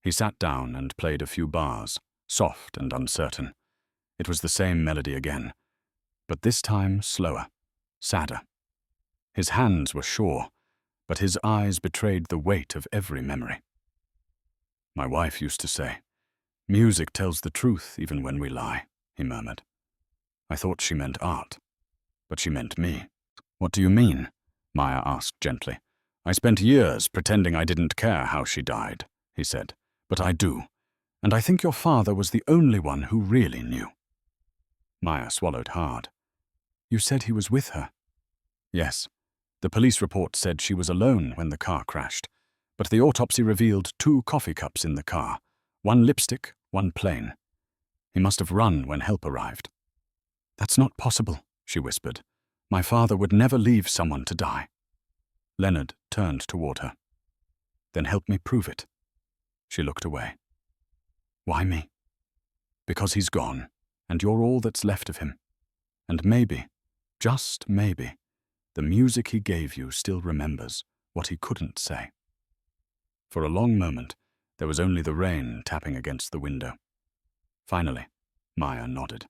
He sat down and played a few bars, soft and uncertain. It was the same melody again, but this time slower, sadder. His hands were sure, but his eyes betrayed the weight of every memory. "My wife used to say, 'Music tells the truth even when we lie,'" he murmured. "I thought she meant art, but she meant me." "What do you mean?" Maya asked gently. "I spent years pretending I didn't care how she died," he said, "but I do, and I think your father was the only one who really knew." Maya swallowed hard. "You said he was with her?" "Yes. The police report said she was alone when the car crashed, but the autopsy revealed 2 coffee cups in the car, 1 lipstick, 1 plain. He must have run when help arrived." "That's not possible," she whispered. "My father would never leave someone to die." Leonard turned toward her. "Then help me prove it." She looked away. "Why me?" "Because he's gone, and you're all that's left of him. And maybe, just maybe, the music he gave you still remembers what he couldn't say." For a long moment, there was only the rain tapping against the window. Finally, Maya nodded.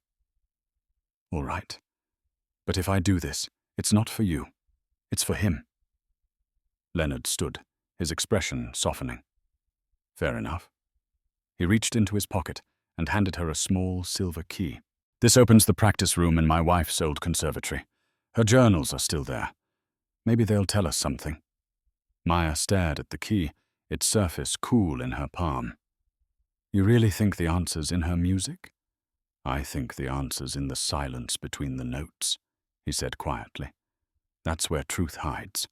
"All right. But if I do this, it's not for you. It's for him." Leonard stood, his expression softening. "Fair enough." He reached into his pocket and handed her a small silver key. "This opens the practice room in my wife's old conservatory. Her journals are still there. Maybe they'll tell us something." Maya stared at the key, its surface cool in her palm. "You really think the answer's in her music?" "I think the answer's in the silence between the notes," he said quietly. "That's where truth hides."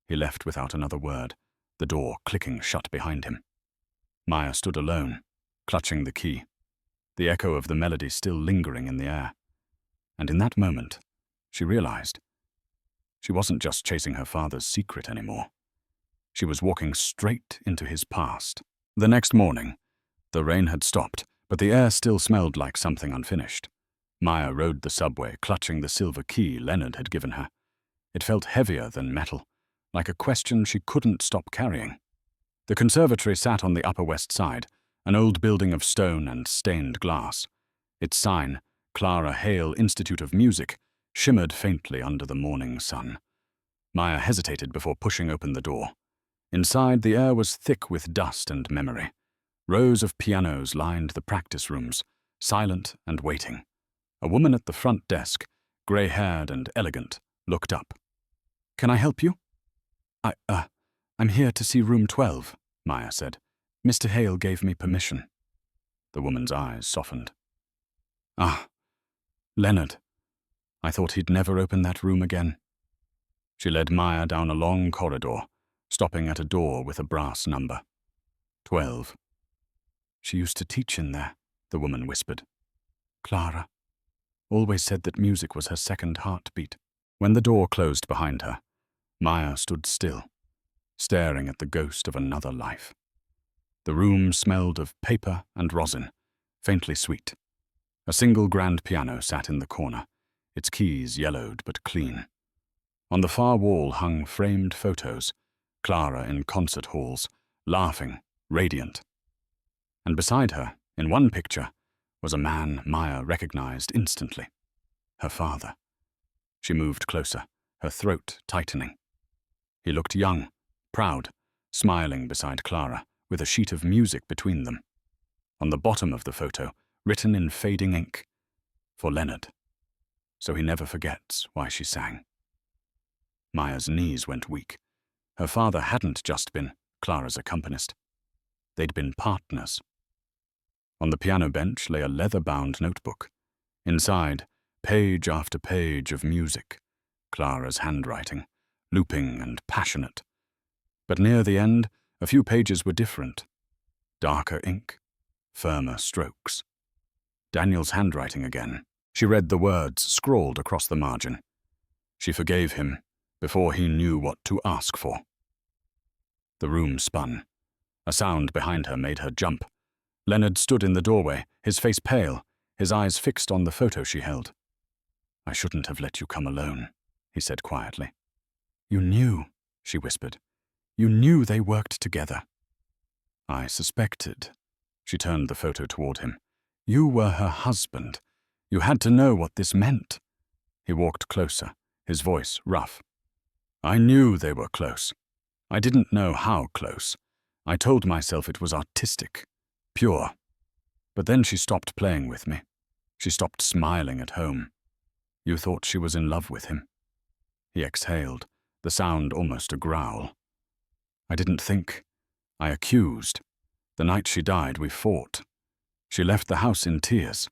He left without another word, the door clicking shut behind him. Maya stood alone, clutching the key, the echo of the melody still lingering in the air. And in that moment, she realized she wasn't just chasing her father's secret anymore. She was walking straight into his past. The next morning, the rain had stopped, but the air still smelled like something unfinished. Maya rode the subway, clutching the silver key Leonard had given her. It felt heavier than metal, like a question she couldn't stop carrying. The conservatory sat on the Upper West Side, an old building of stone and stained glass. Its sign, Clara Hale Institute of Music, shimmered faintly under the morning sun. Maya hesitated before pushing open the door. Inside, the air was thick with dust and memory. Rows of pianos lined the practice rooms, silent and waiting. A woman at the front desk, grey-haired and elegant, looked up. "Can I help you?" I'm here to see room 12, Maya said. "Mr. Hale gave me permission." The woman's eyes softened. "Ah, Leonard, I thought he'd never open that room again. She led Maya down a long corridor, stopping at a door with a brass number. 12. She used to teach in there, the woman whispered. Clara. Always said that music was her second heartbeat. When the door closed behind her, Maya stood still, staring at the ghost of another life. The room smelled of paper and rosin, faintly sweet. A single grand piano sat in the corner, its keys yellowed but clean. On the far wall hung framed photos, Clara in concert halls, laughing, radiant. And beside her, in one picture, was a man Maya recognized instantly. Her father. She moved closer, her throat tightening. He looked young, proud, smiling beside Clara, with a sheet of music between them. On the bottom of the photo, written in fading ink, for Leonard, so he never forgets why she sang. Maya's knees went weak. Her father hadn't just been Clara's accompanist. They'd been partners. On the piano bench lay a leather-bound notebook. Inside, page after page of music, Clara's handwriting, looping and passionate. But near the end, a few pages were different. Darker ink, firmer strokes. Daniel's handwriting again. She read the words scrawled across the margin. She forgave him before he knew what to ask for. The room spun. A sound behind her made her jump. Leonard stood in the doorway, his face pale, his eyes fixed on the photo she held. I shouldn't have let you come alone, he said quietly. You knew, she whispered. You knew they worked together. I suspected. She turned the photo toward him. You were her husband. You had to know what this meant. He walked closer, his voice rough. I knew they were close. I didn't know how close. I told myself it was artistic, pure. But then she stopped playing with me. She stopped smiling at home. You thought she was in love with him. He exhaled, the sound almost a growl. I didn't think. I accused. The night she died, we fought. She left the house in tears.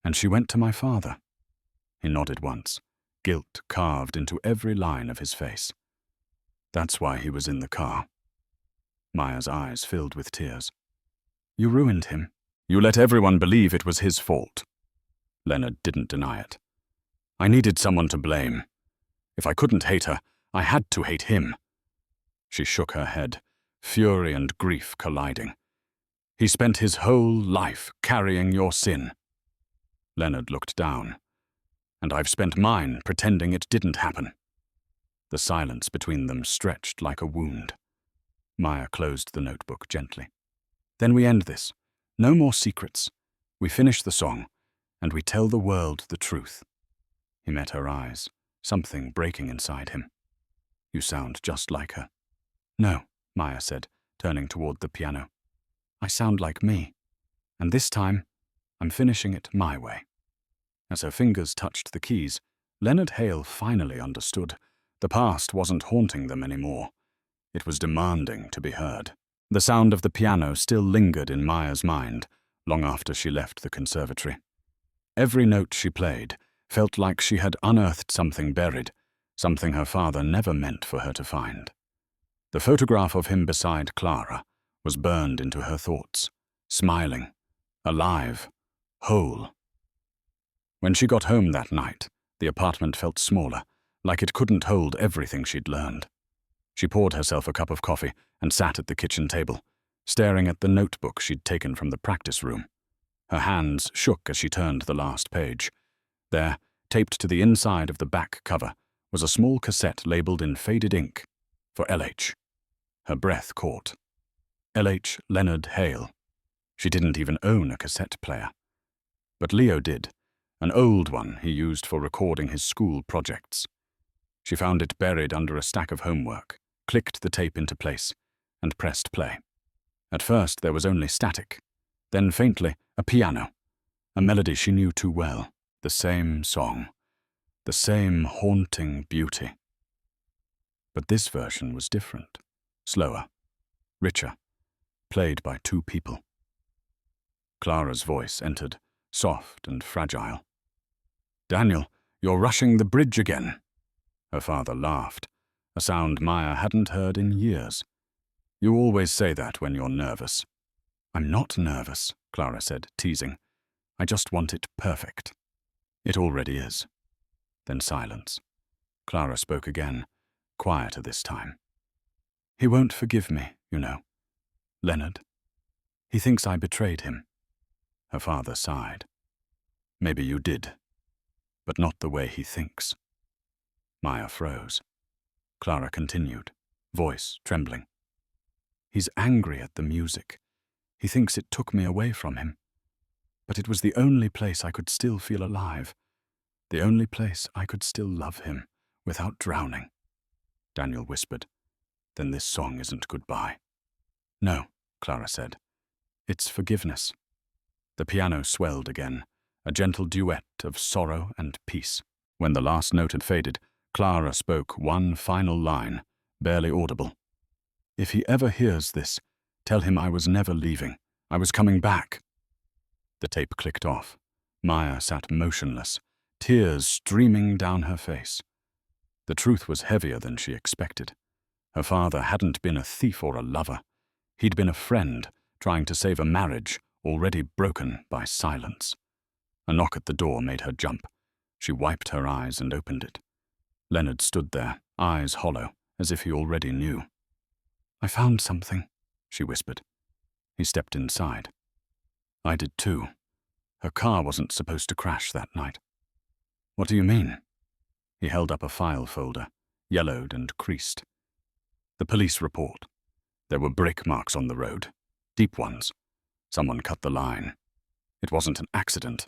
And she went to my father. He nodded once, guilt carved into every line of his face. That's why he was in the car. Maya's eyes filled with tears. You ruined him. You let everyone believe it was his fault. Leonard didn't deny it. I needed someone to blame. If I couldn't hate her, I had to hate him. She shook her head, fury and grief colliding. He spent his whole life carrying your sin. Leonard looked down. And I've spent mine pretending it didn't happen. The silence between them stretched like a wound. Maya closed the notebook gently. Then we end this. No more secrets. We finish the song, and we tell the world the truth. He met her eyes, something breaking inside him. You sound just like her. No, Maya said, turning toward the piano. I sound like me. And this time, I'm finishing it my way. As her fingers touched the keys, Leonard Hale finally understood. The past wasn't haunting them anymore. It was demanding to be heard. The sound of the piano still lingered in Maya's mind, long after she left the conservatory. Every note she played felt like she had unearthed something buried, something her father never meant for her to find. The photograph of him beside Clara was burned into her thoughts, smiling, alive, whole. When she got home that night, the apartment felt smaller, like it couldn't hold everything she'd learned. She poured herself a cup of coffee and sat at the kitchen table, staring at the notebook she'd taken from the practice room. Her hands shook as she turned the last page. There, taped to the inside of the back cover, was a small cassette labeled in faded ink, for LH. Her breath caught. LH Leonard Hale. She didn't even own a cassette player. But Leo did, an old one he used for recording his school projects. She found it buried under a stack of homework, clicked the tape into place, and pressed play. At first there was only static, then faintly a piano, a melody she knew too well, the same song, the same haunting beauty. But this version was different, slower, richer, played by two people. Clara's voice entered, soft and fragile. Daniel, You're rushing the bridge again." Her father laughed, a sound Maya hadn't heard in years. "You always say that when you're nervous." "I'm not nervous," Clara said, teasing. "I just want it perfect." "It already is." Then silence. Clara spoke again, quieter this time. "He won't forgive me, you know. Leonard. He thinks I betrayed him." Her father sighed. "Maybe you did, but not the way he thinks." Maya froze. Clara continued, voice trembling. "He's angry at the music. He thinks it took me away from him. But it was the only place I could still feel alive. The only place I could still love him without drowning." Daniel whispered, "Then this song isn't goodbye." "No," Clara said. "It's forgiveness." The piano swelled again, a gentle duet of sorrow and peace. When the last note had faded, Clara spoke one final line, barely audible. "If he ever hears this, tell him I was never leaving. I was coming back." The tape clicked off. Maya sat motionless, tears streaming down her face. The truth was heavier than she expected. Her father hadn't been a thief or a lover. He'd been a friend, trying to save a marriage already broken by silence. A knock at the door made her jump. She wiped her eyes and opened it. Leonard stood there, eyes hollow, as if he already knew. "I found something," she whispered. He stepped inside. "I did too. Her car wasn't supposed to crash that night." "What do you mean?" He held up a file folder, yellowed and creased. "The police report. There were brake marks on the road, deep ones. Someone cut the line. It wasn't an accident."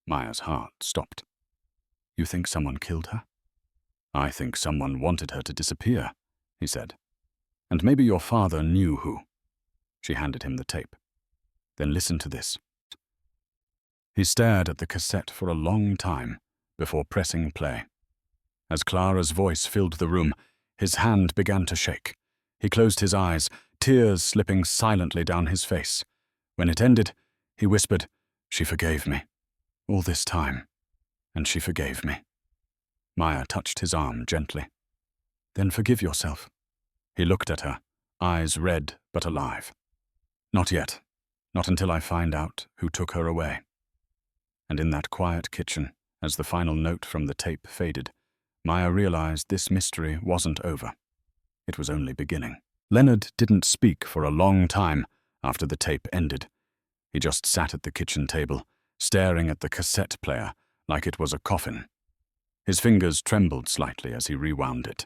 Maya's heart stopped. "You think someone killed her?" "I think someone wanted her to disappear," he said. "And maybe your father knew who." She handed him the tape. "Then listen to this." He stared at the cassette for a long time before pressing play. As Clara's voice filled the room, his hand began to shake. He closed his eyes, tears slipping silently down his face. When it ended, he whispered, "She forgave me. All this time. And she forgave me." Maya touched his arm gently. "Then forgive yourself." He looked at her, eyes red but alive. "Not yet. Not until I find out who took her away." And in that quiet kitchen, as the final note from the tape faded, Maya realized this mystery wasn't over. It was only beginning. Leonard didn't speak for a long time after the tape ended. He just sat at the kitchen table, staring at the cassette player like it was a coffin. His fingers trembled slightly as he rewound it,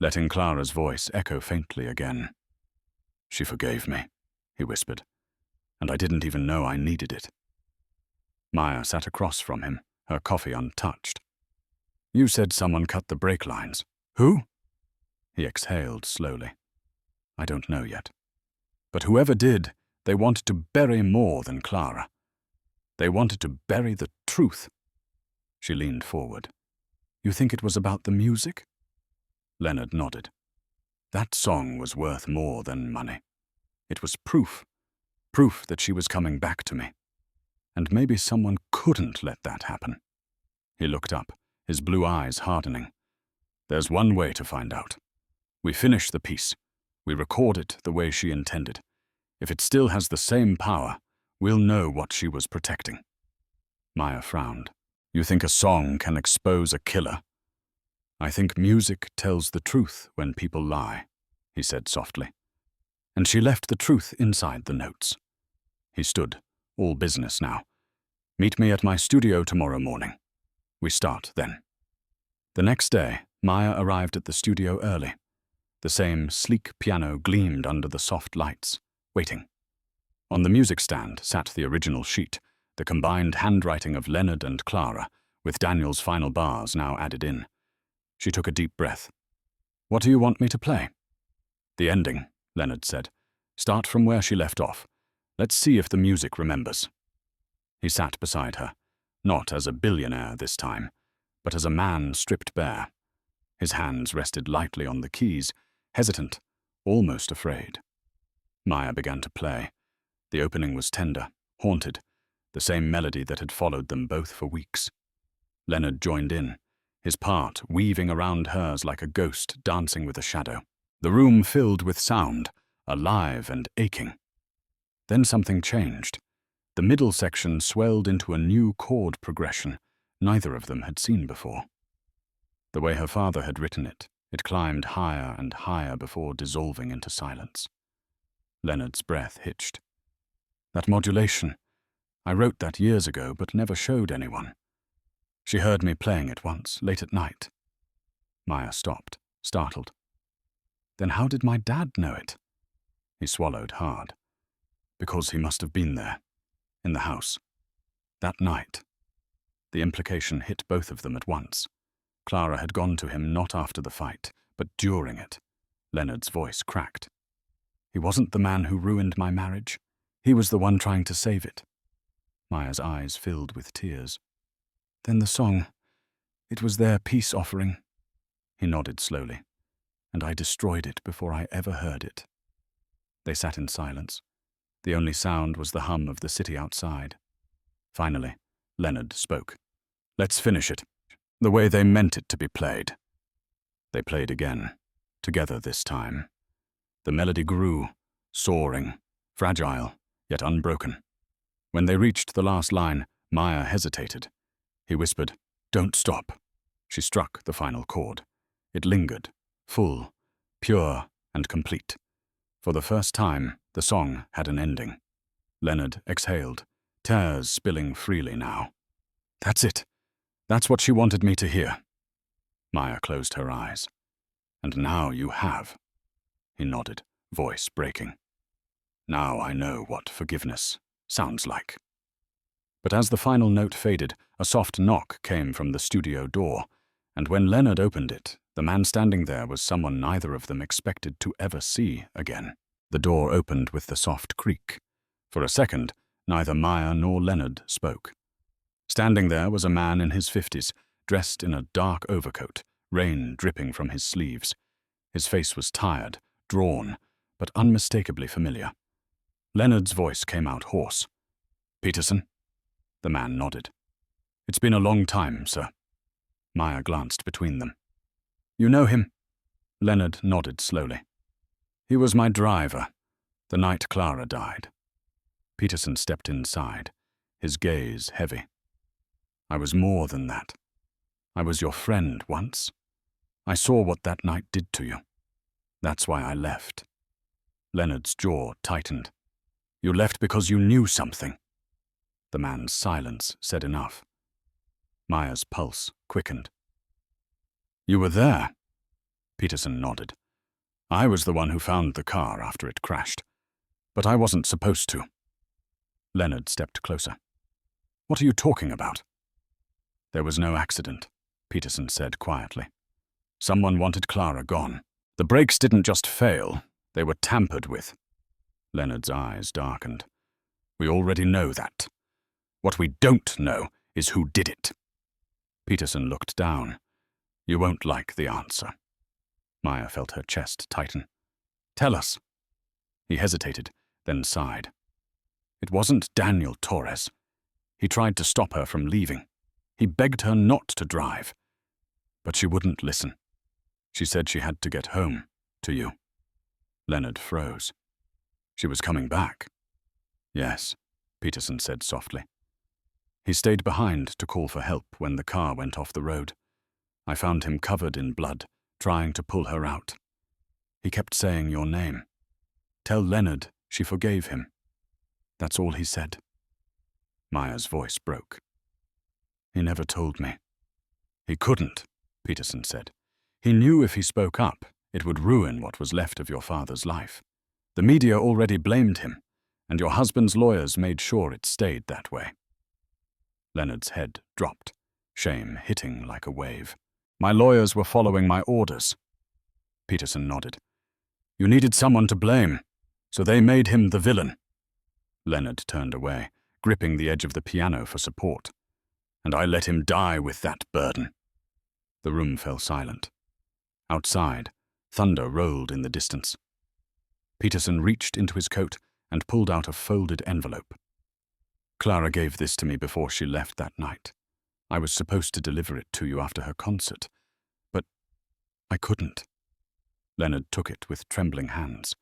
letting Clara's voice echo faintly again. "She forgave me," he whispered, "and I didn't even know I needed it." Maya sat across from him, her coffee untouched. "You said someone cut the brake lines. Who?" He exhaled slowly. "I don't know yet. But whoever did, they wanted to bury more than Clara. They wanted to bury the truth." She leaned forward. "You think it was about the music?" Leonard nodded. "That song was worth more than money. It was proof that she was coming back to me. And maybe someone couldn't let that happen." He looked up, his blue eyes hardening. "There's one way to find out. We finish the piece. We record it the way she intended. If it still has the same power, we'll know what she was protecting." Maya frowned. "You think a song can expose a killer?" "I think music tells the truth when people lie," he said softly. "And she left the truth inside the notes." He stood, all business now. "Meet me at my studio tomorrow morning. We start then." The next day, Maya arrived at the studio early. The same sleek piano gleamed under the soft lights, waiting. On the music stand sat the original sheet, the combined handwriting of Leonard and Clara, with Daniel's final bars now added in. She took a deep breath. "What do you want me to play?" "The ending," Leonard said. "Start from where she left off. Let's see if the music remembers." He sat beside her, not as a billionaire this time, but as a man stripped bare. His hands rested lightly on the keys, hesitant, almost afraid. Maya began to play. The opening was tender, haunted, the same melody that had followed them both for weeks. Leonard joined in, his part weaving around hers like a ghost dancing with a shadow. The room filled with sound, alive and aching. Then something changed. The middle section swelled into a new chord progression neither of them had seen before. The way her father had written it, it climbed higher and higher before dissolving into silence. Leonard's breath hitched. That modulation, I wrote that years ago but never showed anyone. She heard me playing it once, late at night. Maya stopped, startled. Then how did my dad know it? He swallowed hard. Because he must have been there, in the house. That night. The implication hit both of them at once. Clara had gone to him not after the fight, but during it. Leonard's voice cracked. He wasn't the man who ruined my marriage. He was the one trying to save it. Maya's eyes filled with tears. Then the song. It was their peace offering. He nodded slowly. And I destroyed it before I ever heard it. They sat in silence. The only sound was the hum of the city outside. Finally, Leonard spoke. Let's finish it, the way they meant it to be played. They played again, together this time. The melody grew, soaring, fragile, yet unbroken. When they reached the last line, Maya hesitated. He whispered, "Don't stop." She struck the final chord. It lingered, full, pure, and complete. For the first time, the song had an ending. Leonard exhaled, tears spilling freely now. That's it. That's what she wanted me to hear. Maya closed her eyes. And now you have. He nodded, voice breaking. Now I know what forgiveness sounds like. But as the final note faded, a soft knock came from the studio door, and when Leonard opened it, the man standing there was someone neither of them expected to ever see again. The door opened with the soft creak. For a second, neither Maya nor Leonard spoke. Standing there was a man in his 50s, dressed in a dark overcoat, rain dripping from his sleeves. His face was tired, drawn, but unmistakably familiar. Leonard's voice came out hoarse. "Peterson?" The man nodded. "It's been a long time, sir." Maya glanced between them. "You know him?" Leonard nodded slowly. "He was my driver, the night Clara died." Peterson stepped inside, his gaze heavy. "I was more than that. I was your friend once. I saw what that night did to you. That's why I left." Leonard's jaw tightened. "You left because you knew something." The man's silence said enough. Maya's pulse quickened. "You were there?" Peterson nodded. "I was the one who found the car after it crashed. But I wasn't supposed to." Leonard stepped closer. "What are you talking about?" "There was no accident," Peterson said quietly. "Someone wanted Clara gone. The brakes didn't just fail, they were tampered with." Leonard's eyes darkened. "We already know that. What we don't know is who did it." Peterson looked down. "You won't like the answer." Maya felt her chest tighten. "Tell us." He hesitated, then sighed. "It wasn't Daniel Torres. He tried to stop her from leaving. He begged her not to drive. But she wouldn't listen. She said she had to get home, to you." Leonard froze. "She was coming back." "Yes," Peterson said softly. "He stayed behind to call for help when the car went off the road. I found him covered in blood, trying to pull her out. He kept saying your name. Tell Leonard she forgave him. That's all he said." Maya's voice broke. "He never told me." "He couldn't," Peterson said. "He knew if he spoke up, it would ruin what was left of your father's life. The media already blamed him, and your husband's lawyers made sure it stayed that way." Leonard's head dropped, shame hitting like a wave. "My lawyers were following my orders." Peterson nodded. "You needed someone to blame, so they made him the villain." Leonard turned away, gripping the edge of the piano for support. "And I let him die with that burden." The room fell silent. Outside, thunder rolled in the distance. Peterson reached into his coat and pulled out a folded envelope. "Clara gave this to me before she left that night. I was supposed to deliver it to you after her concert, but I couldn't." Leonard took it with trembling hands.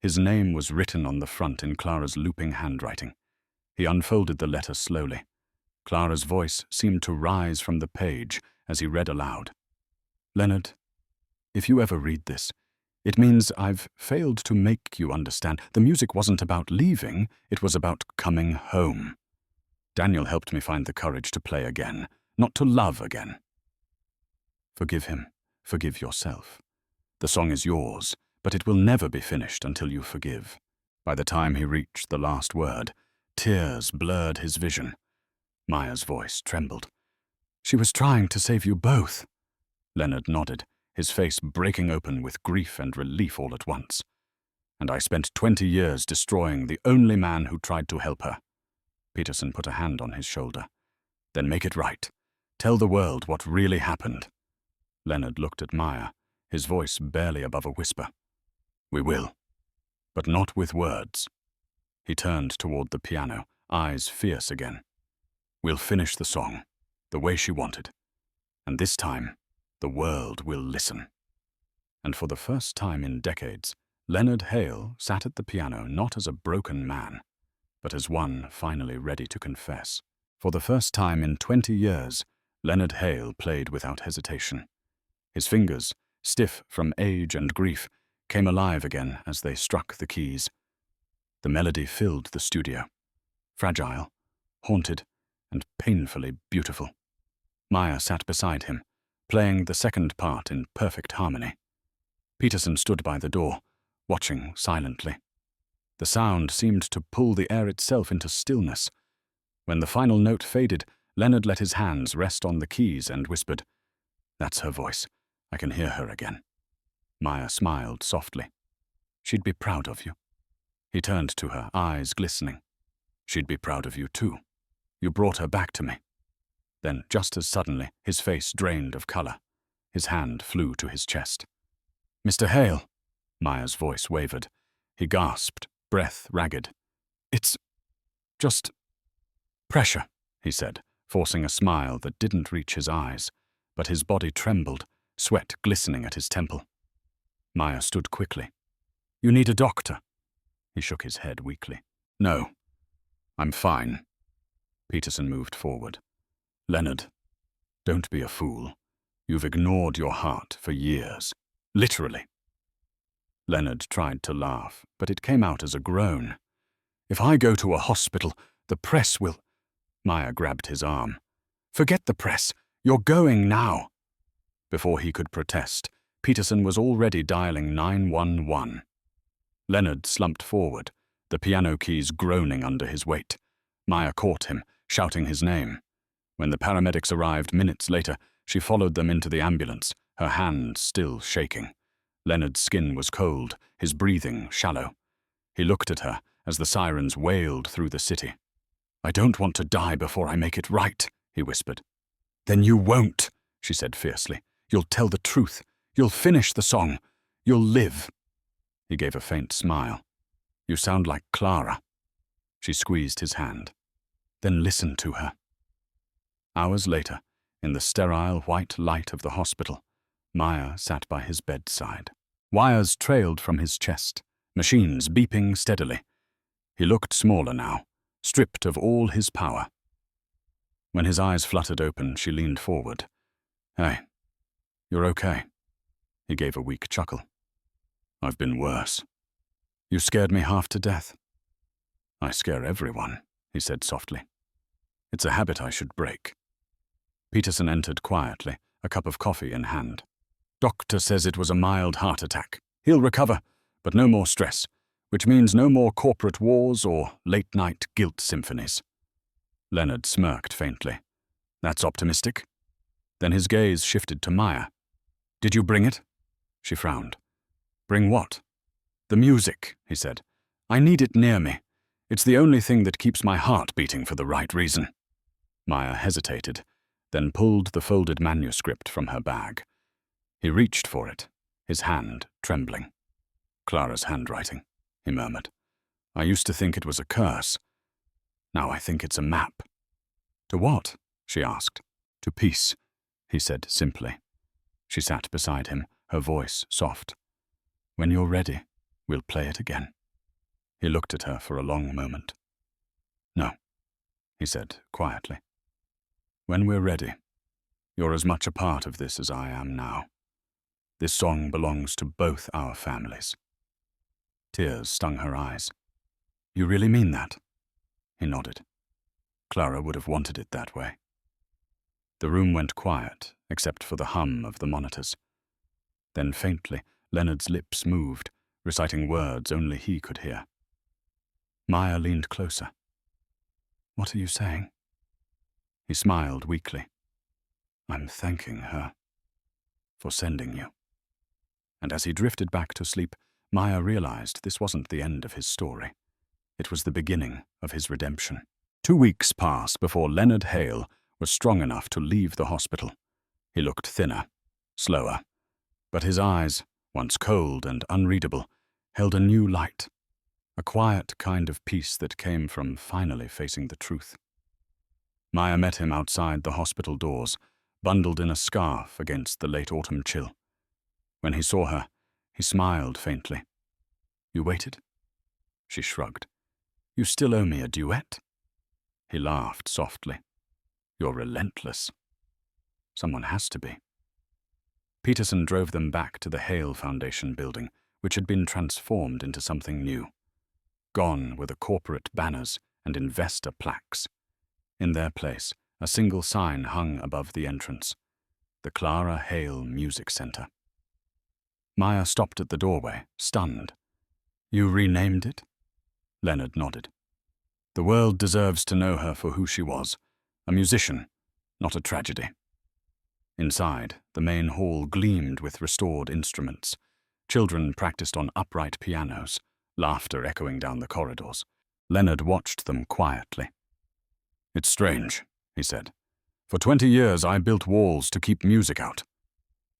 His name was written on the front in Clara's looping handwriting. He unfolded the letter slowly. Clara's voice seemed to rise from the page as he read aloud. "Leonard, if you ever read this, it means I've failed to make you understand. The music wasn't about leaving, it was about coming home. Daniel helped me find the courage to play again, not to love again. Forgive him, forgive yourself. The song is yours, but it will never be finished until you forgive." By the time he reached the last word, tears blurred his vision. Maya's voice trembled. "She was trying to save you both." Leonard nodded, his face breaking open with grief and relief all at once. "And I spent 20 years destroying the only man who tried to help her." Peterson put a hand on his shoulder. "Then make it right. Tell the world what really happened." Leonard looked at Maya, his voice barely above a whisper. "We will, but not with words." He turned toward the piano, eyes fierce again. "We'll finish the song, the way she wanted. And this time, the world will listen." And for the first time in decades, Leonard Hale sat at the piano not as a broken man, but as one finally ready to confess. For the first time in 20 years, Leonard Hale played without hesitation. His fingers, stiff from age and grief, came alive again as they struck the keys. The melody filled the studio, fragile, haunted, and painfully beautiful. Maya sat beside him, playing the second part in perfect harmony. Peterson stood by the door, watching silently. The sound seemed to pull the air itself into stillness. When the final note faded, Leonard let his hands rest on the keys and whispered, "That's her voice. I can hear her again." Maya smiled softly. "She'd be proud of you." He turned to her, eyes glistening. "She'd be proud of you too. You brought her back to me." Then, just as suddenly, his face drained of color. His hand flew to his chest. "Mr. Hale." Maya's voice wavered. He gasped, breath ragged. "It's just pressure," he said, forcing a smile that didn't reach his eyes, but his body trembled, sweat glistening at his temple. Maya stood quickly. "You need a doctor." He shook his head weakly. "No, I'm fine." Peterson moved forward. "Leonard, don't be a fool. You've ignored your heart for years. Literally." Leonard tried to laugh, but it came out as a groan. "If I go to a hospital, the press will—" Maya grabbed his arm. "Forget the press. You're going now." Before he could protest, Peterson was already dialing 911. Leonard slumped forward, the piano keys groaning under his weight. Maya caught him, shouting his name. When the paramedics arrived minutes later, she followed them into the ambulance, her hand still shaking. Leonard's skin was cold, his breathing shallow. He looked at her as the sirens wailed through the city. "I don't want to die before I make it right," he whispered. "Then you won't," she said fiercely. "You'll tell the truth. You'll finish the song. You'll live." He gave a faint smile. "You sound like Clara." She squeezed his hand. "Then listen to her." Hours later, in the sterile white light of the hospital, Maya sat by his bedside. Wires trailed from his chest, machines beeping steadily. He looked smaller now, stripped of all his power. When his eyes fluttered open, she leaned forward. "Hey, you're okay." He gave a weak chuckle. "I've been worse. You scared me half to death." "I scare everyone," he said softly. "It's a habit I should break." Peterson entered quietly, a cup of coffee in hand. "Doctor says it was a mild heart attack. He'll recover, but no more stress, which means no more corporate wars or late-night guilt symphonies." Leonard smirked faintly. "That's optimistic." Then his gaze shifted to Maya. "Did you bring it?" She frowned. "Bring what?" "The music," he said. "I need it near me. It's the only thing that keeps my heart beating for the right reason." Maya hesitated, then pulled the folded manuscript from her bag. He reached for it, his hand trembling. "Clara's handwriting," he murmured. "I used to think it was a curse. Now I think it's a map." "To what?" she asked. To peace, he said simply. She sat beside him, her voice soft. When you're ready, we'll play it again. He looked at her for a long moment. No, he said quietly. When we're ready, you're as much a part of this as I am now. This song belongs to both our families. Tears stung her eyes. You really mean that? He nodded. Clara would have wanted it that way. The room went quiet, except for the hum of the monitors. Then faintly, Leonard's lips moved, reciting words only he could hear. Maya leaned closer. What are you saying? He smiled weakly. I'm thanking her for sending you. And as he drifted back to sleep, Maya realized this wasn't the end of his story. It was the beginning of his redemption. 2 weeks passed before Leonard Hale was strong enough to leave the hospital. He looked thinner, slower, but his eyes, once cold and unreadable, held a new light, a quiet kind of peace that came from finally facing the truth. Maya met him outside the hospital doors, bundled in a scarf against the late autumn chill. When he saw her, he smiled faintly. You waited? She shrugged. You still owe me a duet? He laughed softly. You're relentless. Someone has to be. Peterson drove them back to the Hale Foundation building, which had been transformed into something new. Gone were the corporate banners and investor plaques. In their place, a single sign hung above the entrance. The Clara Hale Music Center. Maya stopped at the doorway, stunned. You renamed it? Leonard nodded. The world deserves to know her for who she was, a musician, not a tragedy. Inside, the main hall gleamed with restored instruments. Children practiced on upright pianos, laughter echoing down the corridors. Leonard watched them quietly. It's strange, he said. For 20 years I built walls to keep music out.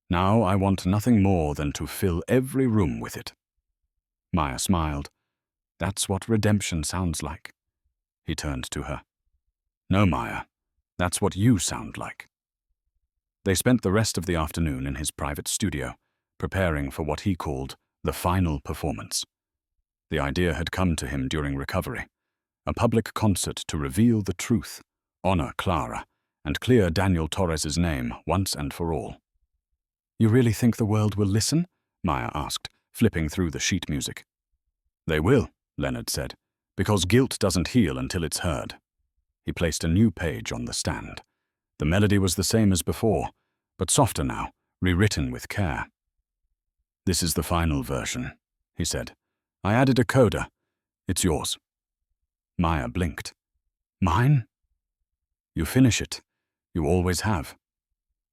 Now I want nothing more than to fill every room with it. Maya smiled. That's what redemption sounds like. He turned to her. No, Maya, that's what you sound like. They spent the rest of the afternoon in his private studio, preparing for what he called the final performance. The idea had come to him during recovery, a public concert to reveal the truth, honor Clara, and clear Daniel Torres's name once and for all. You really think the world will listen? Maya asked, flipping through the sheet music. They will, Leonard said, because guilt doesn't heal until it's heard. He placed a new page on the stand. The melody was the same as before, but softer now, rewritten with care. This is the final version, he said. I added a coda. It's yours. Maya blinked. Mine? You finish it. You always have.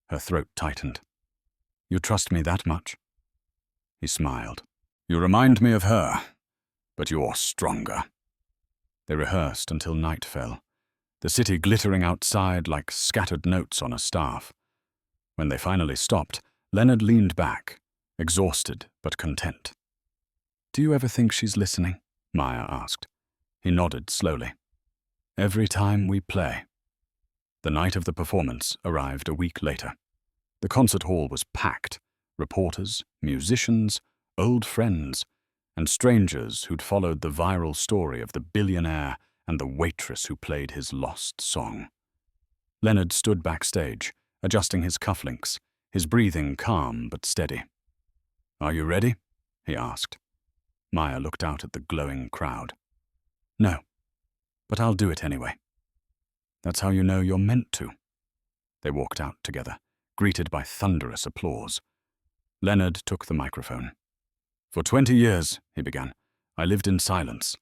Her throat tightened. You trust me that much? He smiled. You remind me of her, but you're stronger. They rehearsed until night fell, the city glittering outside like scattered notes on a staff. When they finally stopped, Leonard leaned back, exhausted but content. Do you ever think she's listening? Maya asked. He nodded slowly. Every time we play. The night of the performance arrived a week later. The concert hall was packed. Reporters, musicians, old friends, and strangers who'd followed the viral story of the billionaire and the waitress who played his lost song. Leonard stood backstage, adjusting his cufflinks, his breathing calm but steady. Are you ready? He asked. Maya looked out at the glowing crowd. No, but I'll do it anyway. That's how you know you're meant to. They walked out together, greeted by thunderous applause. Leonard took the microphone. For 20 years, he began, I lived in silence.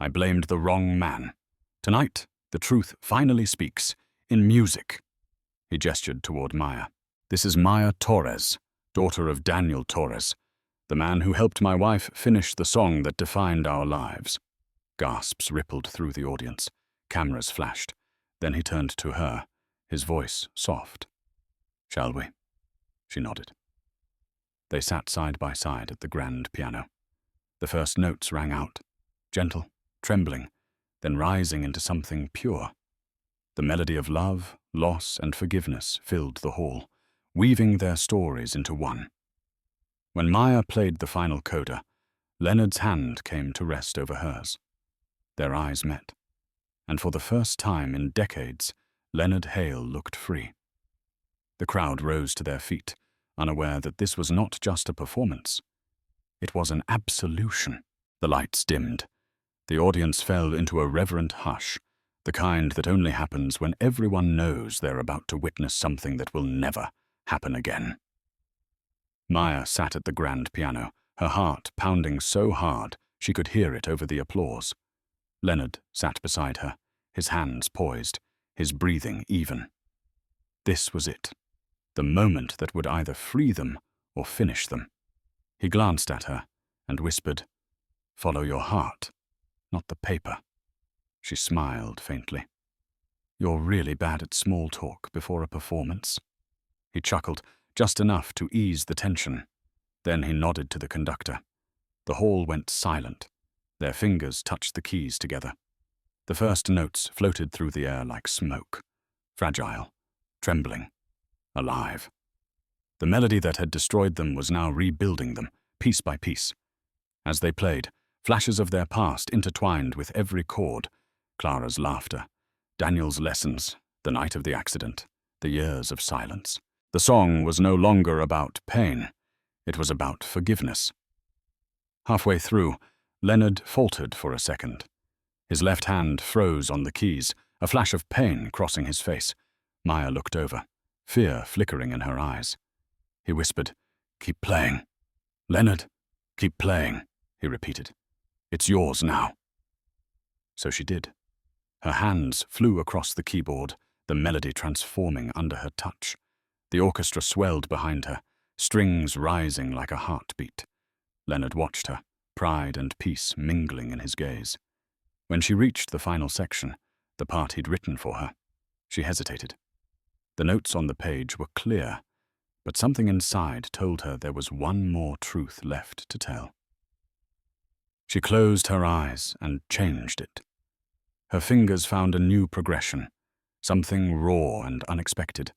I blamed the wrong man. Tonight, the truth finally speaks, in music. He gestured toward Maya. This is Maya Torres, daughter of Daniel Torres, the man who helped my wife finish the song that defined our lives. Gasps rippled through the audience. Cameras flashed. Then he turned to her, his voice soft. Shall we? She nodded. They sat side by side at the grand piano. The first notes rang out, gentle, trembling, then rising into something pure. The melody of love, loss, and forgiveness filled the hall, weaving their stories into one. When Maya played the final coda, Leonard's hand came to rest over hers. Their eyes met, and for the first time in decades, Leonard Hale looked free. The crowd rose to their feet, unaware that this was not just a performance. It was an absolution. The lights dimmed. The audience fell into a reverent hush, the kind that only happens when everyone knows they're about to witness something that will never happen again. Maya sat at the grand piano, her heart pounding so hard she could hear it over the applause. Leonard sat beside her, his hands poised, his breathing even. This was it, the moment that would either free them or finish them. He glanced at her and whispered, "Follow your heart, not the paper." She smiled faintly. "You're really bad at small talk before a performance." He chuckled, just enough to ease the tension. Then he nodded to the conductor. The hall went silent. Their fingers touched the keys together. The first notes floated through the air like smoke, fragile, trembling, alive. The melody that had destroyed them was now rebuilding them, piece by piece. As they played, flashes of their past intertwined with every chord. Clara's laughter, Daniel's lessons, the night of the accident, the years of silence. The song was no longer about pain. It was about forgiveness. Halfway through, Leonard faltered for a second. His left hand froze on the keys, a flash of pain crossing his face. Maya looked over, fear flickering in her eyes. He whispered, "Keep playing." "Leonard, keep playing," he repeated. "It's yours now." So she did. Her hands flew across the keyboard, the melody transforming under her touch. The orchestra swelled behind her, strings rising like a heartbeat. Leonard watched her, pride and peace mingling in his gaze. When she reached the final section, the part he'd written for her, she hesitated. The notes on the page were clear, but something inside told her there was one more truth left to tell. She closed her eyes and changed it. Her fingers found a new progression, something raw and unexpected,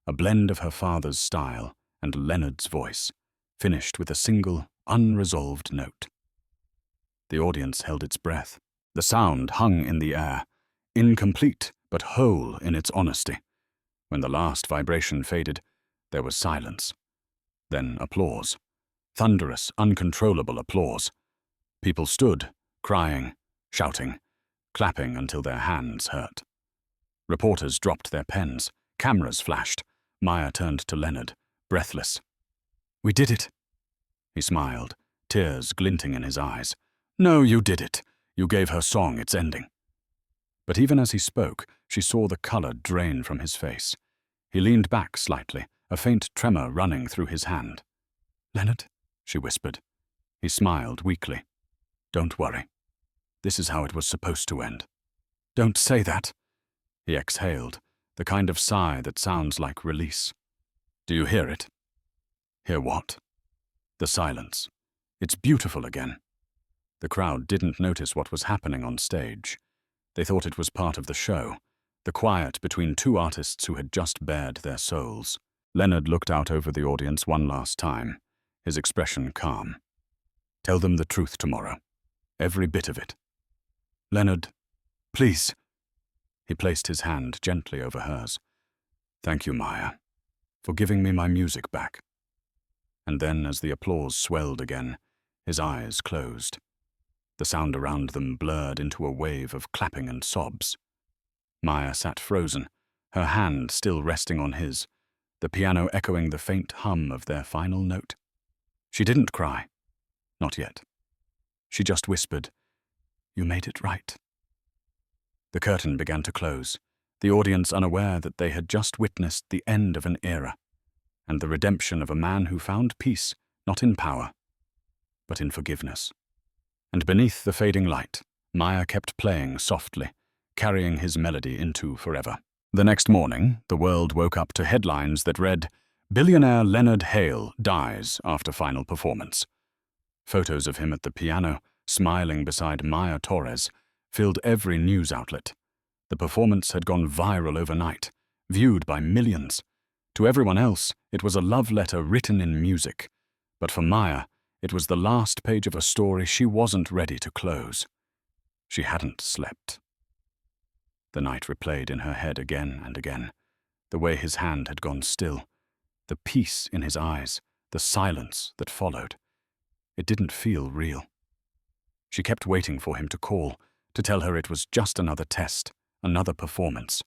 a blend of her father's style and Leonard's voice, finished with a single, unresolved note. The audience held its breath. The sound hung in the air, incomplete but whole in its honesty. When the last vibration faded, there was silence. Then applause. Thunderous, uncontrollable applause. People stood, crying, shouting, clapping until their hands hurt. Reporters dropped their pens. Cameras flashed. Maya turned to Leonard, breathless. "We did it." He smiled, tears glinting in his eyes. "No, you did it. You gave her song its ending." But even as he spoke, she saw the color drain from his face. He leaned back slightly, a faint tremor running through his hand. "Leonard," she whispered. He smiled weakly. "Don't worry. This is how it was supposed to end." "Don't say that." He exhaled, the kind of sigh that sounds like release. "Do you hear it?" "Hear what?" "The silence. It's beautiful again." The crowd didn't notice what was happening on stage. They thought it was part of the show, the quiet between two artists who had just bared their souls. Leonard looked out over the audience one last time, his expression calm. "Tell them the truth tomorrow. Every bit of it." "Leonard, please." He placed his hand gently over hers. "Thank you, Maya, for giving me my music back." And then, as the applause swelled again, his eyes closed. The sound around them blurred into a wave of clapping and sobs. Maya sat frozen, her hand still resting on his, the piano echoing the faint hum of their final note. She didn't cry. Not yet. She just whispered, "You made it right." The curtain began to close, the audience unaware that they had just witnessed the end of an era, and the redemption of a man who found peace not in power, but in forgiveness. And beneath the fading light, Maya kept playing softly, carrying his melody into forever. The next morning, the world woke up to headlines that read, "Billionaire Leonard Hale dies after final performance." Photos of him at the piano, smiling beside Maya Torres, filled every news outlet. The performance had gone viral overnight, viewed by millions. To everyone else, it was a love letter written in music. But for Maya, it was the last page of a story she wasn't ready to close. She hadn't slept. The night replayed in her head again and again. The way his hand had gone still. The peace in his eyes. The silence that followed. It didn't feel real. She kept waiting for him to call, to tell her it was just another test, another performance.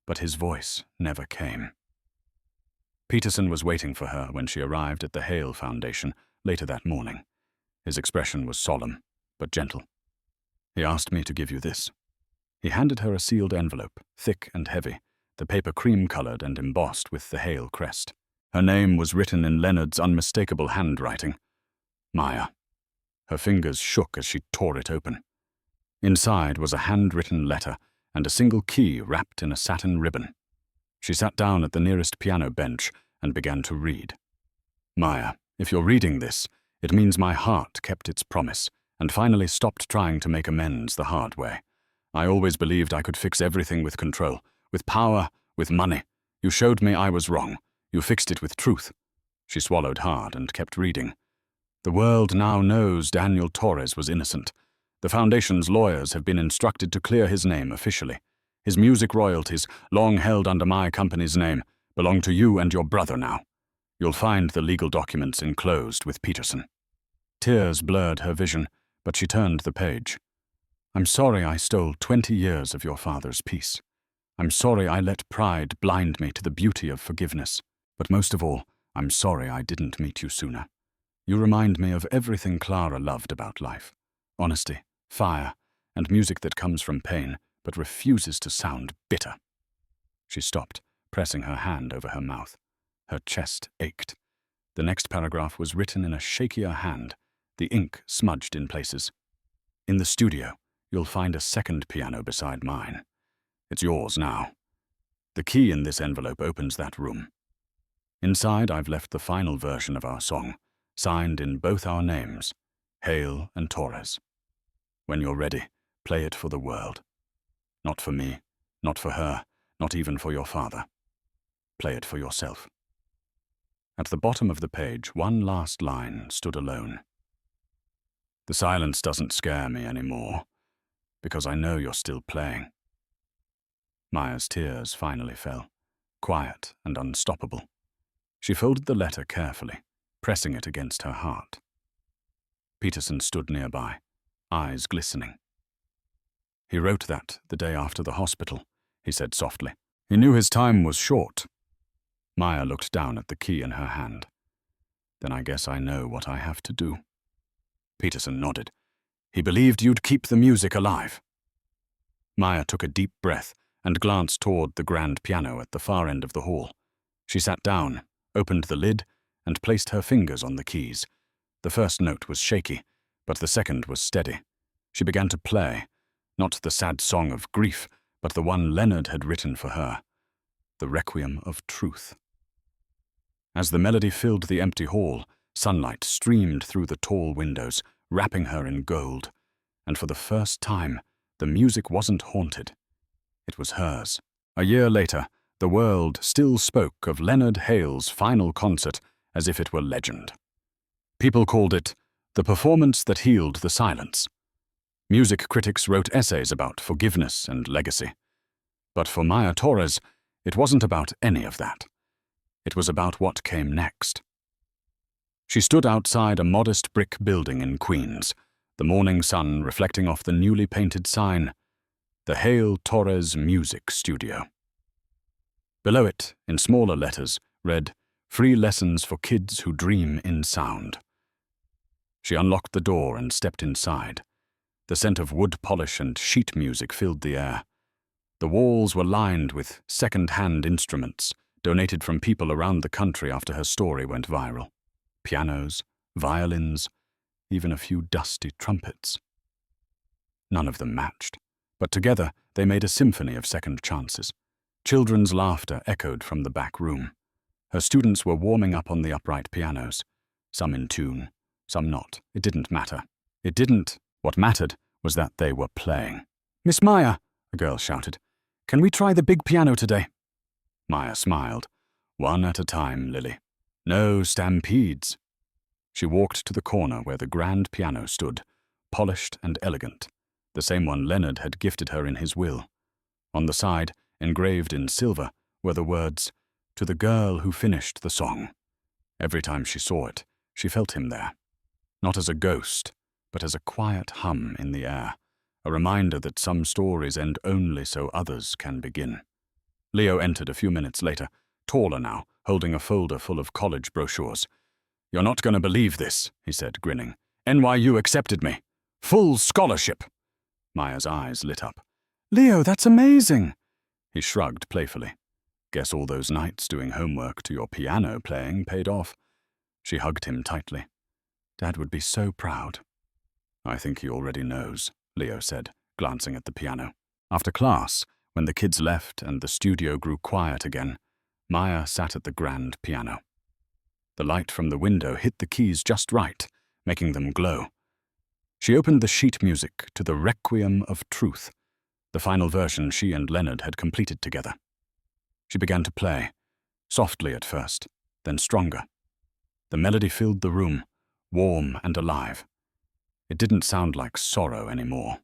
But his voice never came. Peterson was waiting for her when she arrived at the Hale Foundation later that morning. His expression was solemn, but gentle. He asked me to give you this. He handed her a sealed envelope, thick and heavy, the paper cream-colored and embossed with the Hale crest. Her name was written in Leonard's unmistakable handwriting. Maya. Her fingers shook as she tore it open. Inside was a handwritten letter and a single key wrapped in a satin ribbon. She sat down at the nearest piano bench and began to read. Maya, if you're reading this, it means my heart kept its promise and finally stopped trying to make amends the hard way. I always believed I could fix everything with control, with power, with money. You showed me I was wrong. You fixed it with truth. She swallowed hard and kept reading. The world now knows Daniel Torres was innocent. The Foundation's lawyers have been instructed to clear his name officially. His music royalties, long held under my company's name, belong to you and your brother now. You'll find the legal documents enclosed with Peterson. Tears blurred her vision, but she turned the page. I'm sorry I stole 20 years of your father's peace. I'm sorry I let pride blind me to the beauty of forgiveness. But most of all, I'm sorry I didn't meet you sooner. You remind me of everything Clara loved about life. Honesty, fire, and music that comes from pain, but refuses to sound bitter. She stopped, pressing her hand over her mouth. Her chest ached. The next paragraph was written in a shakier hand, the ink smudged in places. In the studio, you'll find a second piano beside mine. It's yours now. The key in this envelope opens that room. Inside, I've left the final version of our song, signed in both our names, Hale and Torres. When you're ready, play it for the world. Not for me, not for her, not even for your father. Play it for yourself. At the bottom of the page, one last line stood alone. The silence doesn't scare me anymore, because I know you're still playing. Maya's tears finally fell, quiet and unstoppable. She folded the letter carefully, pressing it against her heart. Peterson stood nearby, eyes glistening. He wrote that the day after the hospital, he said softly. He knew his time was short. Maya looked down at the key in her hand. Then I guess I know what I have to do. Peterson nodded. He believed you'd keep the music alive. Maya took a deep breath and glanced toward the grand piano at the far end of the hall. She sat down, opened the lid, and placed her fingers on the keys. The first note was shaky, but the second was steady. She began to play, not the sad song of grief, but the one Leonard had written for her, the Requiem of Truth. As the melody filled the empty hall, sunlight streamed through the tall windows, wrapping her in gold, and for the first time, the music wasn't haunted. It was hers. A year later, the world still spoke of Leonard Hale's final concert as if it were legend. People called it the performance that healed the silence. Music critics wrote essays about forgiveness and legacy. But for Maya Torres, it wasn't about any of that. It was about what came next. She stood outside a modest brick building in Queens, the morning sun reflecting off the newly painted sign, the Hale Torres Music Studio. Below it, in smaller letters, read, "Free lessons for kids who dream in sound." She unlocked the door and stepped inside. The scent of wood polish and sheet music filled the air. The walls were lined with second-hand instruments, donated from people around the country after her story went viral. Pianos, violins, even a few dusty trumpets. None of them matched, but together they made a symphony of second chances. Children's laughter echoed from the back room. Her students were warming up on the upright pianos, some in tune, some not. It didn't matter. What mattered was that they were playing. "Miss Maya," a girl shouted, "can we try the big piano today?" Maya smiled. "One at a time, Lily. No stampedes." She walked to the corner where the grand piano stood, polished and elegant, the same one Leonard had gifted her in his will. On the side, engraved in silver, were the words, "To the girl who finished the song." Every time she saw it, she felt him there. Not as a ghost, but as a quiet hum in the air, a reminder that some stories end only so others can begin. Leo entered a few minutes later, taller now, holding a folder full of college brochures. "You're not going to believe this," he said, grinning. "NYU accepted me. Full scholarship." Maya's eyes lit up. "Leo, that's amazing." He shrugged playfully. "Guess all those nights doing homework to your piano playing paid off." She hugged him tightly. "Dad would be so proud." "I think he already knows," Leo said, glancing at the piano. After class, when the kids left and the studio grew quiet again, Maya sat at the grand piano. The light from the window hit the keys just right, making them glow. She opened the sheet music to the Requiem of Truth, the final version she and Leonard had completed together. She began to play, softly at first, then stronger. The melody filled the room, warm and alive. It didn't sound like sorrow anymore.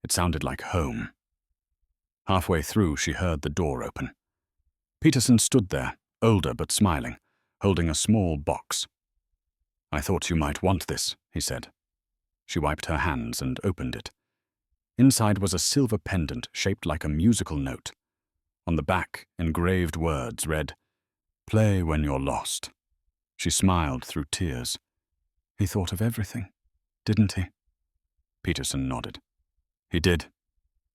It sounded like home. Halfway through, she heard the door open. Peterson stood there, older but smiling, holding a small box. "I thought you might want this," he said. She wiped her hands and opened it. Inside was a silver pendant shaped like a musical note. On the back, engraved words read, "Play when you're lost." She smiled through tears. "He thought of everything, didn't he?" Peterson nodded. "He did.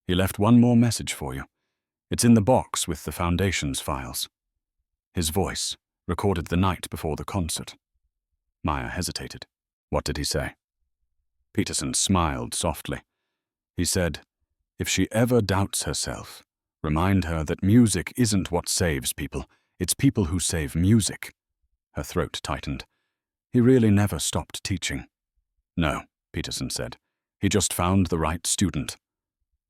He left one more message for you. It's in the box with the Foundation's files." His voice, recorded the night before the concert. Maya hesitated. "What did he say?" Peterson smiled softly. He said, "If she ever doubts herself, remind her that music isn't what saves people. It's people who save music." Her throat tightened. "He really never stopped teaching." "No," Peterson said. "He just found the right student."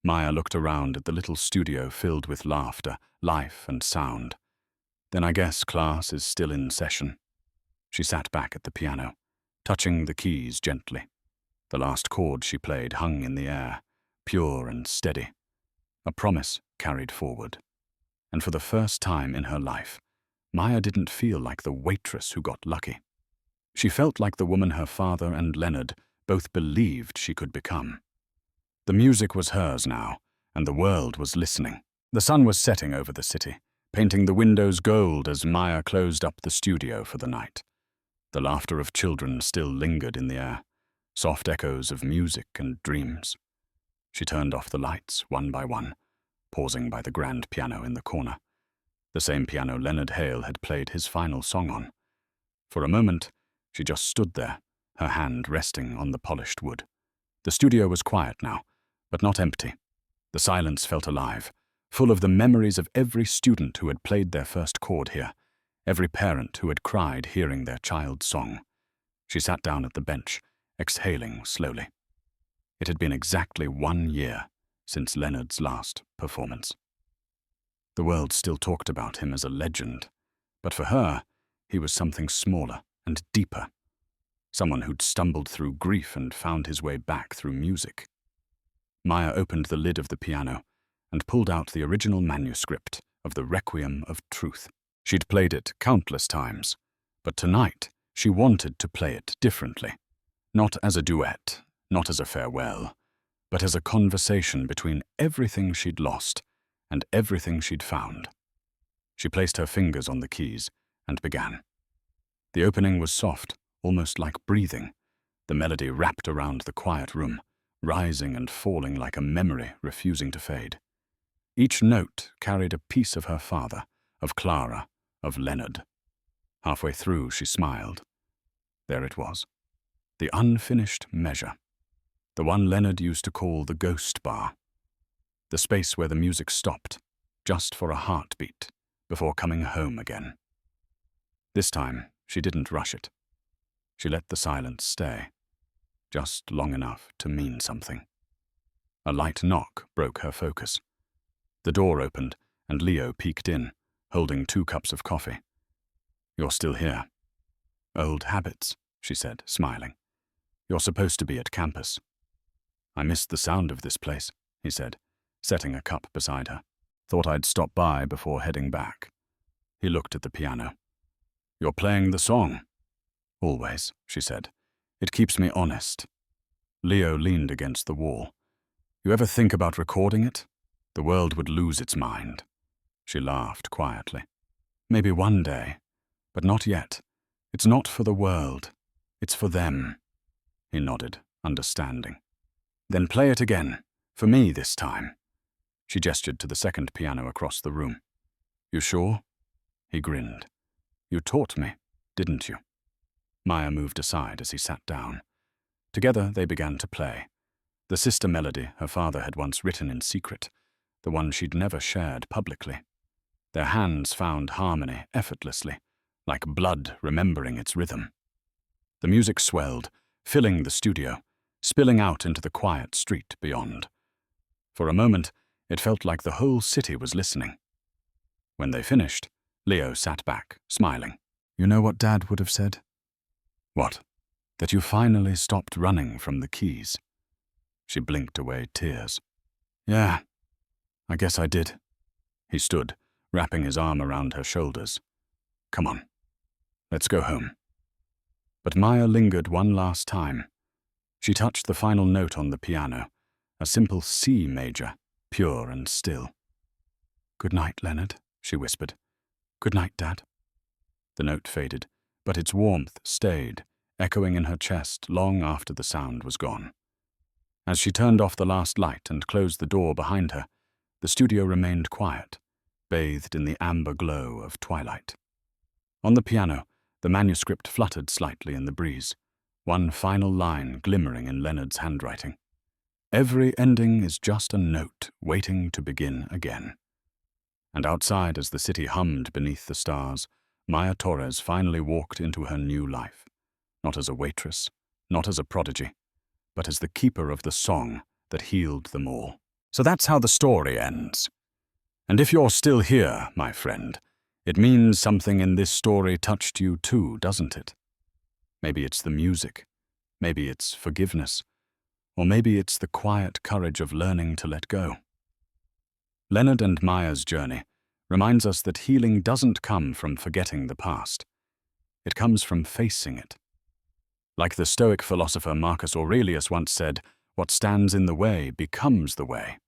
Maya looked around at the little studio filled with laughter, life, and sound. "Then I guess class is still in session." She sat back at the piano, touching the keys gently. The last chord she played hung in the air, pure and steady. A promise carried forward. And for the first time in her life, Maya didn't feel like the waitress who got lucky. She felt like the woman her father and Leonard both believed she could become. The music was hers now, and the world was listening. The sun was setting over the city, painting the windows gold as Maya closed up the studio for the night. The laughter of children still lingered in the air, soft echoes of music and dreams. She turned off the lights one by one, pausing by the grand piano in the corner, the same piano Leonard Hale had played his final song on. For a moment, she just stood there, her hand resting on the polished wood. The studio was quiet now, but not empty. The silence felt alive, full of the memories of every student who had played their first chord here, every parent who had cried hearing their child's song. She sat down at the bench, exhaling slowly. It had been exactly 1 year since Leonard's last performance. The world still talked about him as a legend, but for her, he was something smaller and deeper. Someone who'd stumbled through grief and found his way back through music. Maya opened the lid of the piano and pulled out the original manuscript of the Requiem of Truth. She'd played it countless times, but tonight she wanted to play it differently. Not as a duet, not as a farewell, but as a conversation between everything she'd lost and everything she'd found. She placed her fingers on the keys and began. The opening was soft, almost like breathing. The melody wrapped around the quiet room, rising and falling like a memory refusing to fade. Each note carried a piece of her father, of Clara, of Leonard. Halfway through, she smiled. There it was, the unfinished measure, the one Leonard used to call the ghost bar, the space where the music stopped, just for a heartbeat, before coming home again. This time, she didn't rush it. She let the silence stay, just long enough to mean something. A light knock broke her focus. The door opened, and Leo peeked in, holding 2 cups of coffee. "You're still here." "Old habits," she said, smiling. "You're supposed to be at campus." "I missed the sound of this place," he said, setting a cup beside her. "Thought I'd stop by before heading back." He looked at the piano. "You're playing the song?" "Always," she said. "It keeps me honest." Leo leaned against the wall. "You ever think about recording it? The world would lose its mind." She laughed quietly. "Maybe one day, but not yet. It's not for the world. It's for them." He nodded, understanding. "Then play it again, for me this time." She gestured to the second piano across the room. "You sure?" He grinned. "You taught me, didn't you?" Maya moved aside as he sat down. Together they began to play. The sister melody her father had once written in secret, the one she'd never shared publicly. Their hands found harmony effortlessly, like blood remembering its rhythm. The music swelled, filling the studio, spilling out into the quiet street beyond. For a moment, it felt like the whole city was listening. When they finished, Leo sat back, smiling. "You know what Dad would have said?" "What?" "That you finally stopped running from the keys." She blinked away tears. "Yeah, I guess I did." He stood, wrapping his arm around her shoulders. "Come on, let's go home." But Maya lingered one last time. She touched the final note on the piano, a simple C major, pure and still. "Good night, Leonard," she whispered. "Good night, Dad." The note faded, but its warmth stayed, echoing in her chest long after the sound was gone. As she turned off the last light and closed the door behind her, the studio remained quiet, bathed in the amber glow of twilight. On the piano, the manuscript fluttered slightly in the breeze, one final line glimmering in Leonard's handwriting. "Every ending is just a note waiting to begin again." And outside, as the city hummed beneath the stars, Maya Torres finally walked into her new life, not as a waitress, not as a prodigy, but as the keeper of the song that healed them all. So that's how the story ends. And if you're still here, my friend, it means something in this story touched you too, doesn't it? Maybe it's the music, maybe it's forgiveness, or maybe it's the quiet courage of learning to let go. Leonard and Maya's journey reminds us that healing doesn't come from forgetting the past. It comes from facing it. Like the Stoic philosopher Marcus Aurelius once said, what stands in the way becomes the way.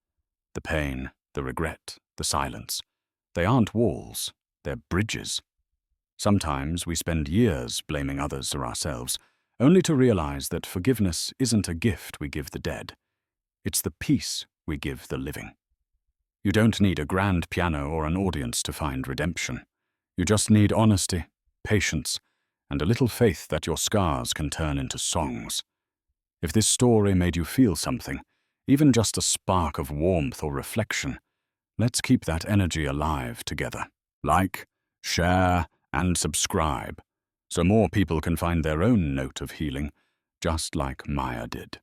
The pain, the regret, the silence. They aren't walls, they're bridges. Sometimes we spend years blaming others or ourselves, only to realize that forgiveness isn't a gift we give the dead. It's the peace we give the living. You don't need a grand piano or an audience to find redemption. You just need honesty, patience, and a little faith that your scars can turn into songs. If this story made you feel something, even just a spark of warmth or reflection, let's keep that energy alive together. Like, share, and subscribe, so more people can find their own note of healing, just like Maya did.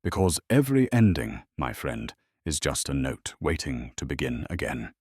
Because every ending, my friend, is just a note waiting to begin again.